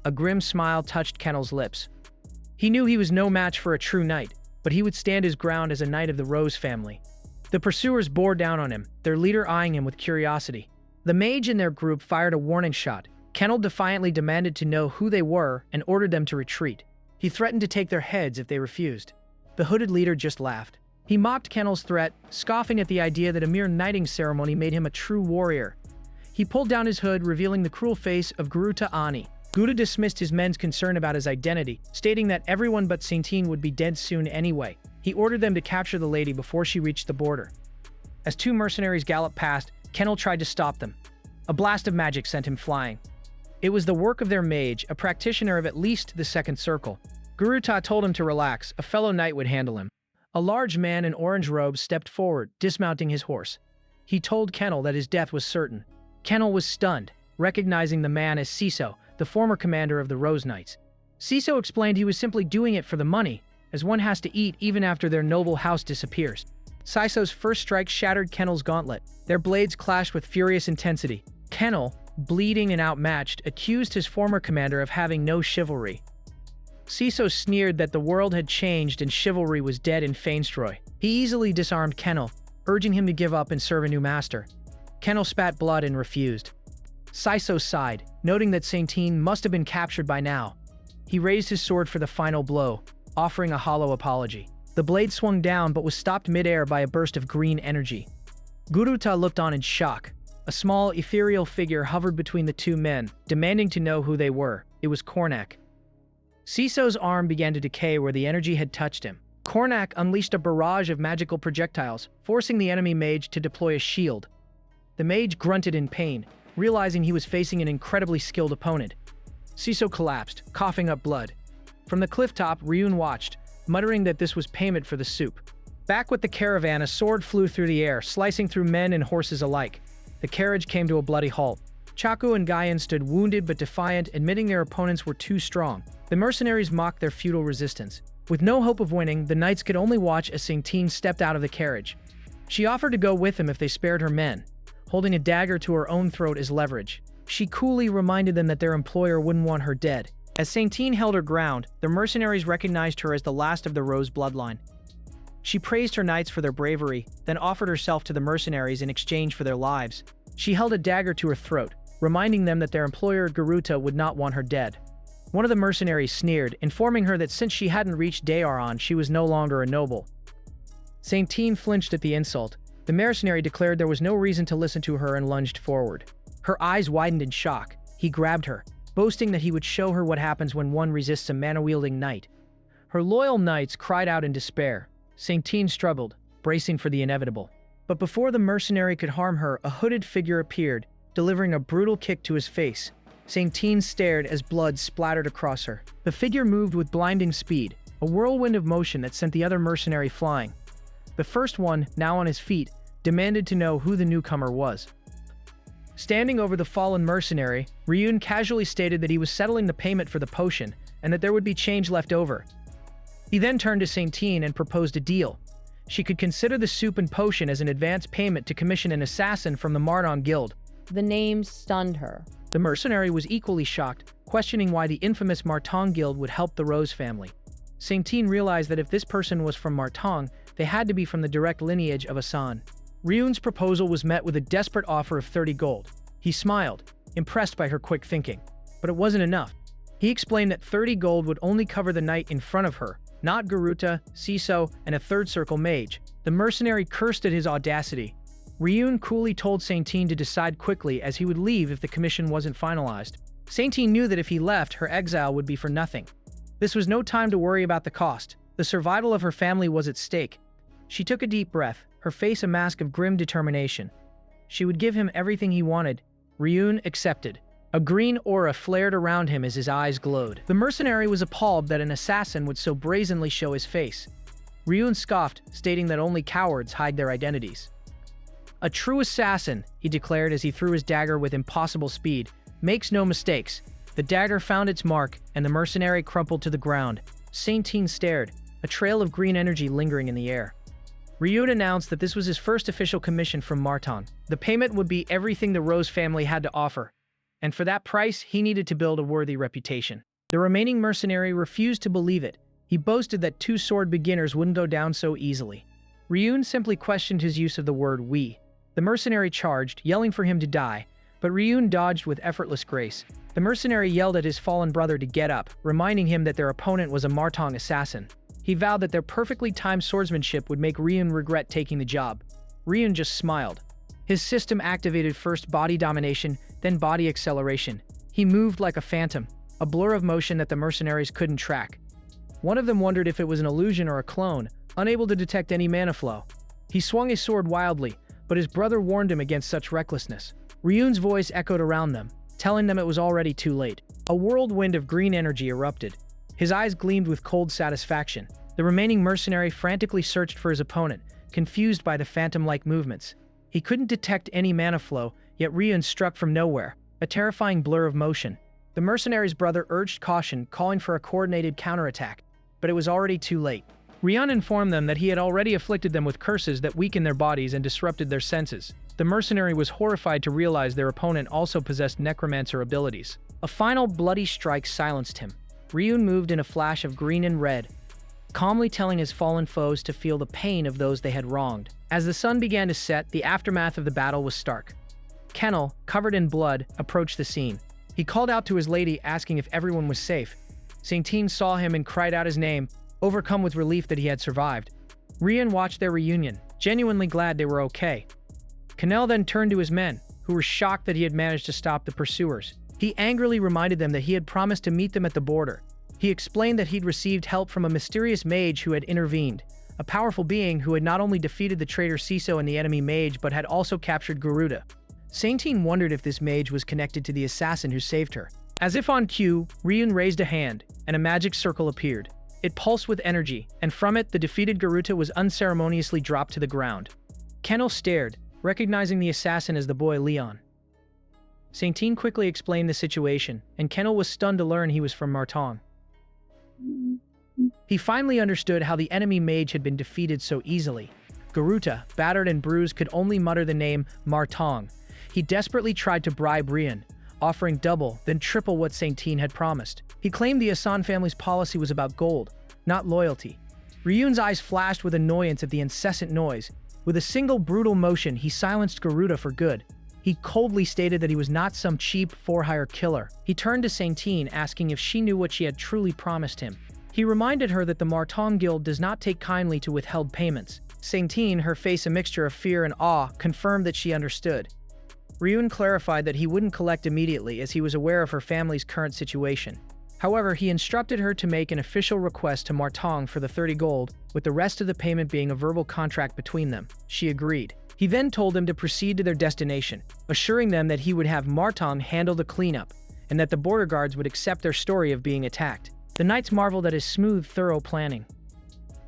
A grim smile touched Kenel's lips. He knew he was no match for a true knight, but he would stand his ground as a knight of the Rose family. The pursuers bore down on him, their leader eyeing him with curiosity. The mage in their group fired a warning shot. Kenel defiantly demanded to know who they were and ordered them to retreat. He threatened to take their heads if they refused. The hooded leader just laughed. He mocked Kenel's threat, scoffing at the idea that a mere knighting ceremony made him a true warrior. He pulled down his hood, revealing the cruel face of Guruta Ani. Guru dismissed his men's concern about his identity, stating that everyone but Saintine would be dead soon anyway. He ordered them to capture the lady before she reached the border. As 2 mercenaries galloped past, Kenel tried to stop them. A blast of magic sent him flying. It was the work of their mage, a practitioner of at least the second circle. Garuta told him to relax, a fellow knight would handle him. A large man in orange robes stepped forward, dismounting his horse. He told Kennel that his death was certain. Kennel was stunned, recognizing the man as Ciso, the former commander of the Rose Knights. Ciso explained he was simply doing it for the money, as one has to eat even after their noble house disappears. Ciso's first strike shattered Kennel's gauntlet. Their blades clashed with furious intensity. Kennel, bleeding and outmatched, accused his former commander of having no chivalry. Ciso sneered that the world had changed and chivalry was dead in Feinstroy. He easily disarmed Kennel, urging him to give up and serve a new master. Kennel spat blood and refused. Ciso sighed, noting that Saintine must have been captured by now. He raised his sword for the final blow, offering a hollow apology. The blade swung down but was stopped mid-air by a burst of green energy. Garuta looked on in shock. A small, ethereal figure hovered between the two men, demanding to know who they were. It was Cornac. Ciso's arm began to decay where the energy had touched him. Cornac unleashed a barrage of magical projectiles, forcing the enemy mage to deploy a shield. The mage grunted in pain, realizing he was facing an incredibly skilled opponent. Ciso collapsed, coughing up blood. From the cliff top, Ryun watched, muttering that this was payment for the soup. Back with the caravan, a sword flew through the air, slicing through men and horses alike. The carriage came to a bloody halt. Chaku and Gaian stood wounded but defiant, admitting their opponents were too strong. The mercenaries mocked their futile resistance. With no hope of winning, the knights could only watch as Saintine stepped out of the carriage. She offered to go with them if they spared her men, holding a dagger to her own throat as leverage. She coolly reminded them that their employer wouldn't want her dead. As Saintine held her ground, the mercenaries recognized her as the last of the Rose bloodline. She praised her knights for their bravery, then offered herself to the mercenaries in exchange for their lives. She held a dagger to her throat, reminding them that their employer Garuta would not want her dead. One of the mercenaries sneered, informing her that since she hadn't reached Daeron, she was no longer a noble. Saintine flinched at the insult. The mercenary declared there was no reason to listen to her and lunged forward. Her eyes widened in shock. He grabbed her, boasting that he would show her what happens when one resists a mana-wielding knight. Her loyal knights cried out in despair. Saintine struggled, bracing for the inevitable. But before the mercenary could harm her, a hooded figure appeared, delivering a brutal kick to his face. Saintine stared as blood splattered across her. The figure moved with blinding speed, a whirlwind of motion that sent the other mercenary flying. The first one, now on his feet, demanded to know who the newcomer was. Standing over the fallen mercenary, Ryun casually stated that he was settling the payment for the potion and that there would be change left over. He then turned to Saintine and proposed a deal. She could consider the soup and potion as an advance payment to commission an assassin from the Mardon Guild. The name stunned her. The mercenary was equally shocked, questioning why the infamous Martong Guild would help the Rose family. Saintine realized that if this person was from Martong, they had to be from the direct lineage of Asan. Ryun's proposal was met with a desperate offer of 30 gold. He smiled, impressed by her quick thinking. But it wasn't enough. He explained that 30 gold would only cover the knight in front of her, not Garuta, Ciso, and a third circle mage. The mercenary cursed at his audacity. Ryun coolly told Saintine to decide quickly as he would leave if the commission wasn't finalized. Saintine knew that if he left, her exile would be for nothing. This was no time to worry about the cost. The survival of her family was at stake. She took a deep breath, her face a mask of grim determination. She would give him everything he wanted. Ryun accepted. A green aura flared around him as his eyes glowed. The mercenary was appalled that an assassin would so brazenly show his face. Ryun scoffed, stating that only cowards hide their identities. A true assassin, he declared as he threw his dagger with impossible speed, makes no mistakes. The dagger found its mark, and the mercenary crumpled to the ground. Saintine stared, a trail of green energy lingering in the air. Ryun announced that this was his first official commission from Marton. The payment would be everything the Rose family had to offer, and for that price, he needed to build a worthy reputation. The remaining mercenary refused to believe it. He boasted that two-sword beginners wouldn't go down so easily. Ryun simply questioned his use of the word we. The mercenary charged, yelling for him to die, but Ryun dodged with effortless grace. The mercenary yelled at his fallen brother to get up, reminding him that their opponent was a Martong assassin. He vowed that their perfectly timed swordsmanship would make Ryun regret taking the job. Ryun just smiled. His system activated first body domination, then body acceleration. He moved like a phantom, a blur of motion that the mercenaries couldn't track. One of them wondered if it was an illusion or a clone, unable to detect any mana flow. He swung his sword wildly, but his brother warned him against such recklessness. Ryun's voice echoed around them. telling them it was already too late. A whirlwind of green energy erupted. His eyes gleamed with cold satisfaction. The remaining mercenary frantically searched for his opponent, confused by the phantom-like movements. He couldn't detect any mana flow, yet Ryun struck from nowhere, a terrifying blur of motion. The mercenary's brother urged caution, calling for a coordinated counterattack, but it was already too late. Ryun informed them that he had already afflicted them with curses that weakened their bodies and disrupted their senses. The mercenary was horrified to realize their opponent also possessed necromancer abilities. A final bloody strike silenced him. Ryun moved in a flash of green and red, calmly telling his fallen foes to feel the pain of those they had wronged. As the sun began to set, the aftermath of the battle was stark. Kennel, covered in blood, approached the scene. He called out to his lady, asking if everyone was safe. Saintine saw him and cried out his name, overcome with relief that he had survived. Ryun watched their reunion, genuinely glad they were okay. Kennel then turned to his men, who were shocked that he had managed to stop the pursuers. He angrily reminded them that he had promised to meet them at the border. He explained that he'd received help from a mysterious mage who had intervened, a powerful being who had not only defeated the traitor Siso and the enemy mage but had also captured Garuda. Saintine wondered if this mage was connected to the assassin who saved her. As if on cue, Ryun raised a hand, and a magic circle appeared. It pulsed with energy, and from it the defeated Garuda was unceremoniously dropped to the ground. Kennel stared, recognizing the assassin as the boy Leon. Saintine quickly explained the situation, and Kennel was stunned to learn he was from Martong. He finally understood how the enemy mage had been defeated so easily. Garuda, battered and bruised, could only mutter the name Martong. He desperately tried to bribe Ryun, offering double, then triple what Saintine had promised. He claimed the Asan family's policy was about gold, not loyalty. Ryun's eyes flashed with annoyance at the incessant noise. With a single brutal motion, he silenced Garuda for good. He coldly stated that he was not some cheap for-hire killer. He turned to Saintine, asking if she knew what she had truly promised him. He reminded her that the Martong Guild does not take kindly to withheld payments. Saintine, her face a mixture of fear and awe, confirmed that she understood. Ryun clarified that he wouldn't collect immediately as he was aware of her family's current situation. However, he instructed her to make an official request to Martong for the 30 gold, with the rest of the payment being a verbal contract between them. She agreed. He then told them to proceed to their destination, assuring them that he would have Martong handle the cleanup, and that the border guards would accept their story of being attacked. The knights marveled at his smooth, thorough planning.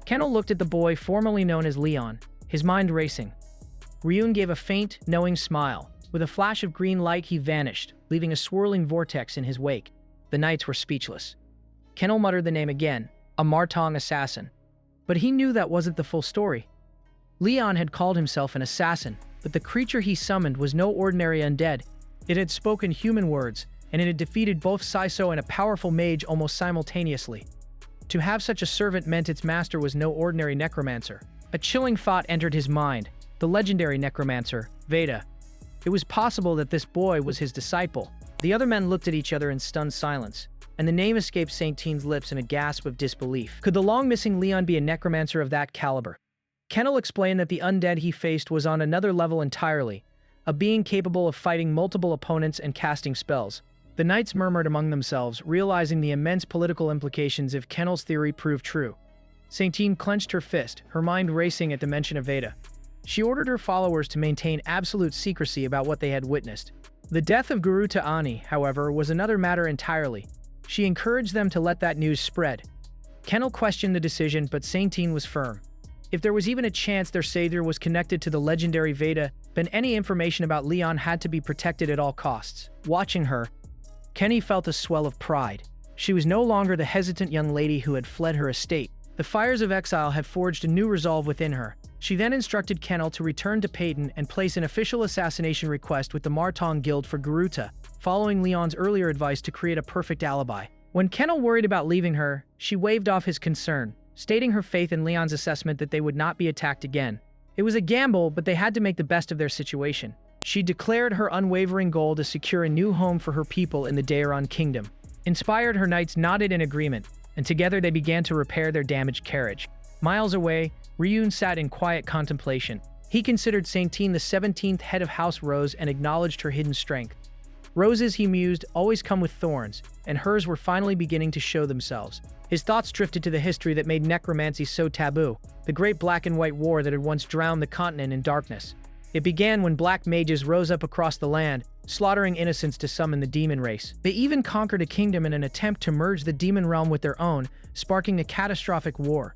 Kennel looked at the boy formerly known as Leon, his mind racing. Ryun gave a faint, knowing smile. With a flash of green light, he vanished, leaving a swirling vortex in his wake. The knights were speechless. Kennel muttered the name again, a Martong assassin. But he knew that wasn't the full story. Leon had called himself an assassin, but the creature he summoned was no ordinary undead. It had spoken human words, and it had defeated both Siso and a powerful mage almost simultaneously. To have such a servant meant its master was no ordinary necromancer. A chilling thought entered his mind, the legendary necromancer, Veda. It was possible that this boy was his disciple. The other men looked at each other in stunned silence, and the name escaped Saintine's lips in a gasp of disbelief. Could the long-missing Leon be a necromancer of that caliber? Kennel explained that the undead he faced was on another level entirely, a being capable of fighting multiple opponents and casting spells. The knights murmured among themselves, realizing the immense political implications if Kennel's theory proved true. Saintine clenched her fist, her mind racing at the mention of Veda. She ordered her followers to maintain absolute secrecy about what they had witnessed. The death of Guru Ta'ani, however, was another matter entirely. She encouraged them to let that news spread. Kennel questioned the decision, but Saintine was firm. If there was even a chance their savior was connected to the legendary Veda, then any information about Leon had to be protected at all costs. Watching her, Kenny felt a swell of pride. She was no longer the hesitant young lady who had fled her estate. The fires of exile had forged a new resolve within her. She then instructed Kennel to return to Payton and place an official assassination request with the Martong Guild for Garuda, following Leon's earlier advice to create a perfect alibi. When Kennel worried about leaving her, she waved off his concern, stating her faith in Leon's assessment that they would not be attacked again. It was a gamble, but they had to make the best of their situation. She declared her unwavering goal to secure a new home for her people in the Daeron Kingdom. Inspired, her knights nodded in agreement, and together they began to repair their damaged carriage. Miles away, Ryun sat in quiet contemplation. He considered Saintine the 17th head of House Rose and acknowledged her hidden strength. Roses, he mused, always come with thorns, and hers were finally beginning to show themselves. His thoughts drifted to the history that made necromancy so taboo, the great black and white war that had once drowned the continent in darkness. It began when black mages rose up across the land, slaughtering innocents to summon the demon race. They even conquered a kingdom in an attempt to merge the demon realm with their own, sparking a catastrophic war.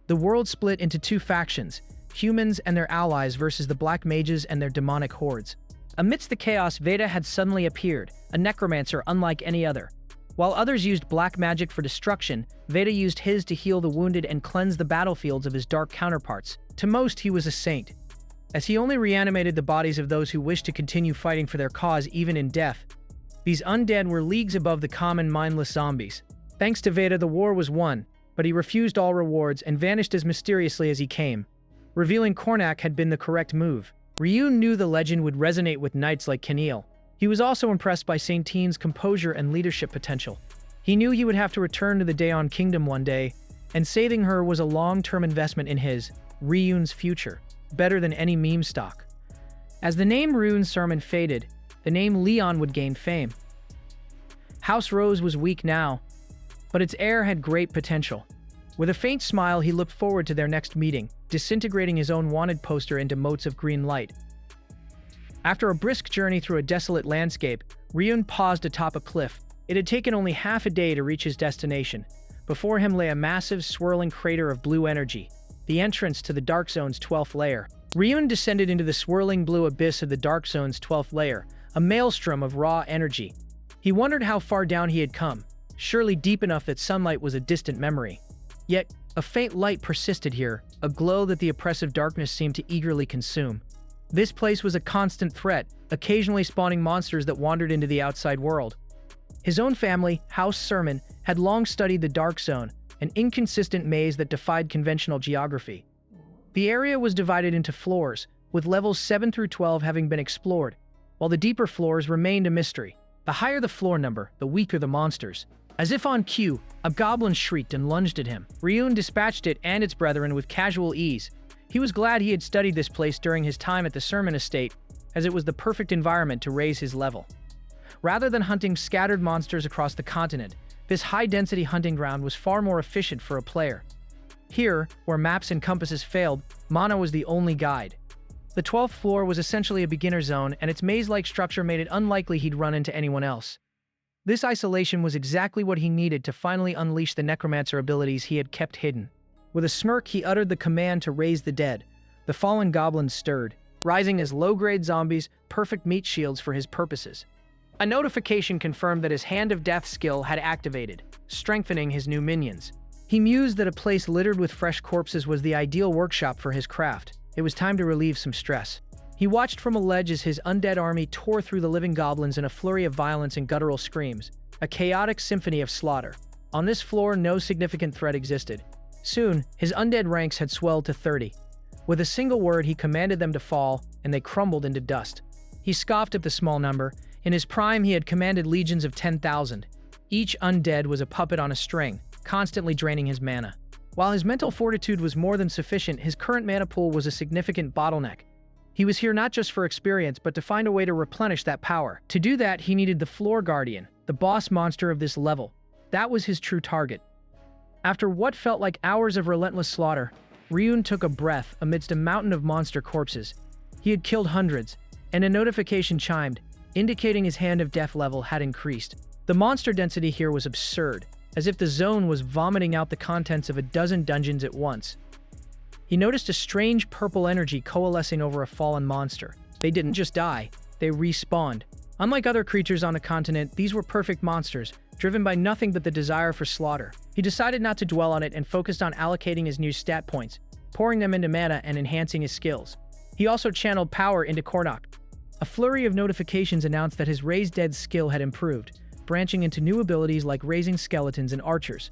The world split into two factions, humans and their allies versus the black mages and their demonic hordes. Amidst the chaos, Veda had suddenly appeared, a necromancer unlike any other. While others used black magic for destruction, Veda used his to heal the wounded and cleanse the battlefields of his dark counterparts. To most, he was a saint, as he only reanimated the bodies of those who wished to continue fighting for their cause even in death. These undead were leagues above the common mindless zombies. Thanks to Veda, the war was won, but he refused all rewards and vanished as mysteriously as he came, revealing Cornac had been the correct move. Ryun knew the legend would resonate with knights like Keneal. He was also impressed by Saintine's composure and leadership potential. He knew he would have to return to the Daeon Kingdom one day, and saving her was a long-term investment in his, Ryun's future, better than any meme stock. As the name Ryun Sermon faded, the name Leon would gain fame. House Rose was weak now, but its heir had great potential. With a faint smile, he looked forward to their next meeting, disintegrating his own wanted poster into motes of green light. After a brisk journey through a desolate landscape, Ryun paused atop a cliff. It had taken only half a day to reach his destination. Before him lay a massive, swirling crater of blue energy, the entrance to the Dark Zone's 12th layer. Ryun descended into the swirling blue abyss of the Dark Zone's 12th layer, a maelstrom of raw energy. He wondered how far down he had come, surely deep enough that sunlight was a distant memory. Yet, a faint light persisted here, a glow that the oppressive darkness seemed to eagerly consume. This place was a constant threat, occasionally spawning monsters that wandered into the outside world. His own family, House Sermon, had long studied the Dark Zone, an inconsistent maze that defied conventional geography. The area was divided into floors, with levels 7 through 12 having been explored, while the deeper floors remained a mystery. The higher the floor number, the weaker the monsters. As if on cue, a goblin shrieked and lunged at him. Ryun dispatched it and its brethren with casual ease. He was glad he had studied this place during his time at the Sermon Estate, as it was the perfect environment to raise his level. Rather than hunting scattered monsters across the continent, this high-density hunting ground was far more efficient for a player. Here, where maps and compasses failed, mana was the only guide. The 12th floor was essentially a beginner zone, and its maze-like structure made it unlikely he'd run into anyone else. This isolation was exactly what he needed to finally unleash the necromancer abilities he had kept hidden. With a smirk, he uttered the command to raise the dead. The fallen goblins stirred, rising as low-grade zombies, perfect meat shields for his purposes. A notification confirmed that his Hand of Death skill had activated, strengthening his new minions. He mused that a place littered with fresh corpses was the ideal workshop for his craft. It was time to relieve some stress. He watched from a ledge as his undead army tore through the living goblins in a flurry of violence and guttural screams, a chaotic symphony of slaughter. On this floor, no significant threat existed. Soon, his undead ranks had swelled to 30. With a single word, he commanded them to fall, and they crumbled into dust. He scoffed at the small number. In his prime, he had commanded legions of 10,000. Each undead was a puppet on a string, constantly draining his mana. While his mental fortitude was more than sufficient, his current mana pool was a significant bottleneck. He was here not just for experience, but to find a way to replenish that power. To do that, he needed the Floor Guardian, the boss monster of this level. That was his true target. After what felt like hours of relentless slaughter, Ryun took a breath amidst a mountain of monster corpses. He had killed hundreds, and a notification chimed, indicating his Hand of Death level had increased. The monster density here was absurd, as if the zone was vomiting out the contents of a dozen dungeons at once. He noticed a strange purple energy coalescing over a fallen monster. They didn't just die, they respawned. Unlike other creatures on the continent, these were perfect monsters, driven by nothing but the desire for slaughter. He decided not to dwell on it and focused on allocating his new stat points, pouring them into mana and enhancing his skills. He also channeled power into Cornac. A flurry of notifications announced that his Raise Dead skill had improved, branching into new abilities like raising skeletons and archers.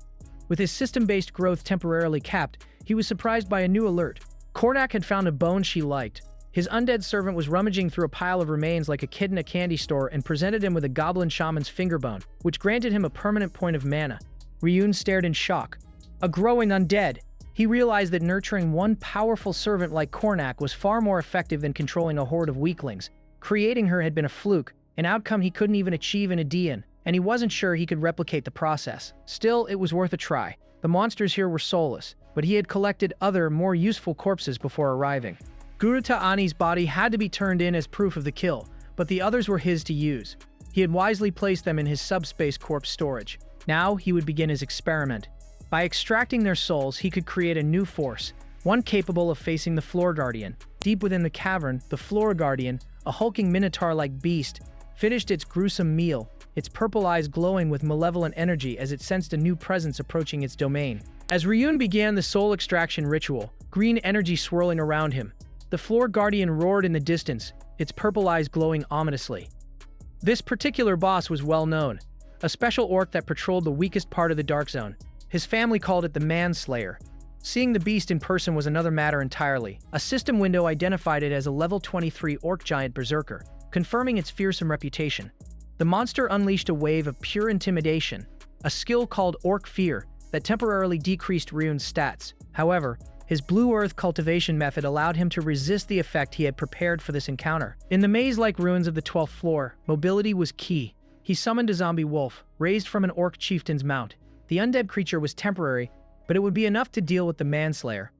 With his system-based growth temporarily capped, he was surprised by a new alert. Cornac had found a bone she liked. His undead servant was rummaging through a pile of remains like a kid in a candy store and presented him with a goblin shaman's fingerbone, which granted him a permanent point of mana. Ryun stared in shock. A growing undead! He realized that nurturing one powerful servant like Cornac was far more effective than controlling a horde of weaklings. Creating her had been a fluke, an outcome he couldn't even achieve in a Daeon, and he wasn't sure he could replicate the process. Still, it was worth a try. The monsters here were soulless, but he had collected other, more useful corpses before arriving. Guru Ta'ani's body had to be turned in as proof of the kill, but the others were his to use. He had wisely placed them in his subspace corpse storage. Now he would begin his experiment. By extracting their souls, he could create a new force, one capable of facing the Floor Guardian. Deep within the cavern, the Floor Guardian, a hulking minotaur-like beast, finished its gruesome meal, its purple eyes glowing with malevolent energy as it sensed a new presence approaching its domain. As Ryun began the soul extraction ritual, green energy swirling around him, the Floor Guardian roared in the distance, its purple eyes glowing ominously. This particular boss was well known, a special orc that patrolled the weakest part of the Dark Zone. His family called it the Manslayer. Seeing the beast in person was another matter entirely. A system window identified it as a level 23 orc giant berserker, confirming its fearsome reputation. The monster unleashed a wave of pure intimidation, a skill called Orc Fear that temporarily decreased Ryun's stats. However, his Blue Earth cultivation method allowed him to resist the effect he had prepared for this encounter. In the maze-like ruins of the 12th floor, mobility was key. He summoned a zombie wolf, raised from an orc chieftain's mount. The undead creature was temporary, but it would be enough to deal with the Manslayer.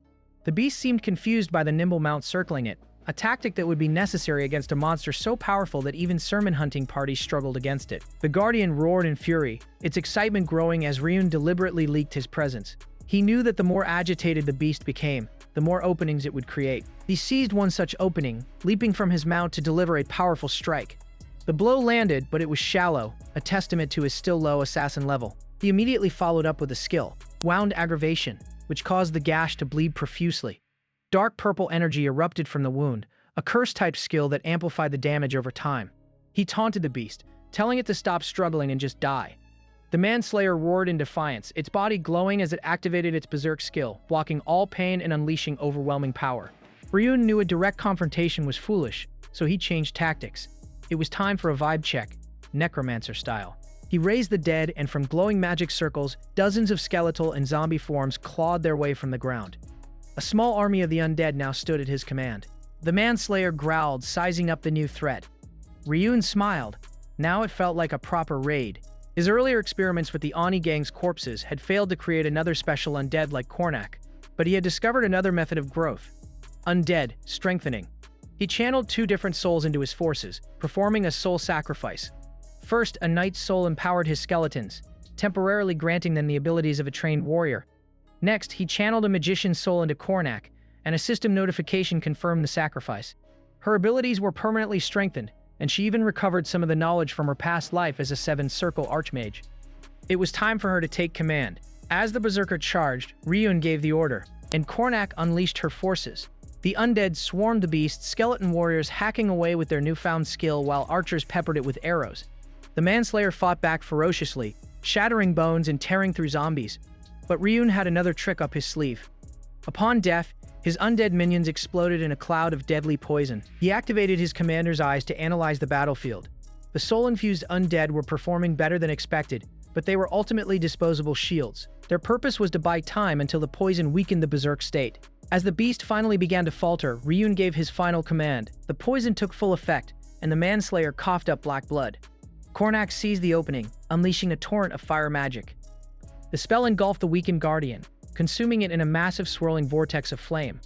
The beast seemed confused by the nimble mount circling it, a tactic that would be necessary against a monster so powerful that even sermon hunting parties struggled against it. The Guardian roared in fury, its excitement growing as Ryun deliberately leaked his presence. He knew that the more agitated the beast became, the more openings it would create. He seized one such opening, leaping from his mount to deliver a powerful strike. The blow landed, but it was shallow, a testament to his still low assassin level. He immediately followed up with a skill, Wound Aggravation, which caused the gash to bleed profusely. Dark purple energy erupted from the wound, a curse-type skill that amplified the damage over time. He taunted the beast, telling it to stop struggling and just die. The Manslayer roared in defiance, its body glowing as it activated its berserk skill, blocking all pain and unleashing overwhelming power. Ryun knew a direct confrontation was foolish, so he changed tactics. It was time for a vibe check, Necromancer style. He raised the dead, and from glowing magic circles, dozens of skeletal and zombie forms clawed their way from the ground. A small army of the undead now stood at his command. The Manslayer growled, sizing up the new threat. Ryun smiled. Now it felt like a proper raid. His earlier experiments with the Ani gang's corpses had failed to create another special undead like Kornak, but he had discovered another method of growth. Undead, strengthening. He channeled 2 different souls into his forces, performing a soul sacrifice. First, a knight's soul empowered his skeletons, temporarily granting them the abilities of a trained warrior. Next, he channeled a magician's soul into Kornak, and a system notification confirmed the sacrifice. Her abilities were permanently strengthened, and she even recovered some of the knowledge from her past life as a 7th-circle archmage. It was time for her to take command. As the berserker charged, Ryun gave the order, and Kornak unleashed her forces. The undead swarmed the beast, skeleton warriors hacking away with their newfound skill while archers peppered it with arrows. The Manslayer fought back ferociously, shattering bones and tearing through zombies. But Ryun had another trick up his sleeve. Upon death, his undead minions exploded in a cloud of deadly poison. He activated his commander's eyes to analyze the battlefield. The soul-infused undead were performing better than expected, but they were ultimately disposable shields. Their purpose was to buy time until the poison weakened the berserk state. As the beast finally began to falter, Ryun gave his final command. The poison took full effect, and the Manslayer coughed up black blood. Kornak seized the opening, unleashing a torrent of fire magic. The spell engulfed the weakened Guardian, consuming it in a massive swirling vortex of flame.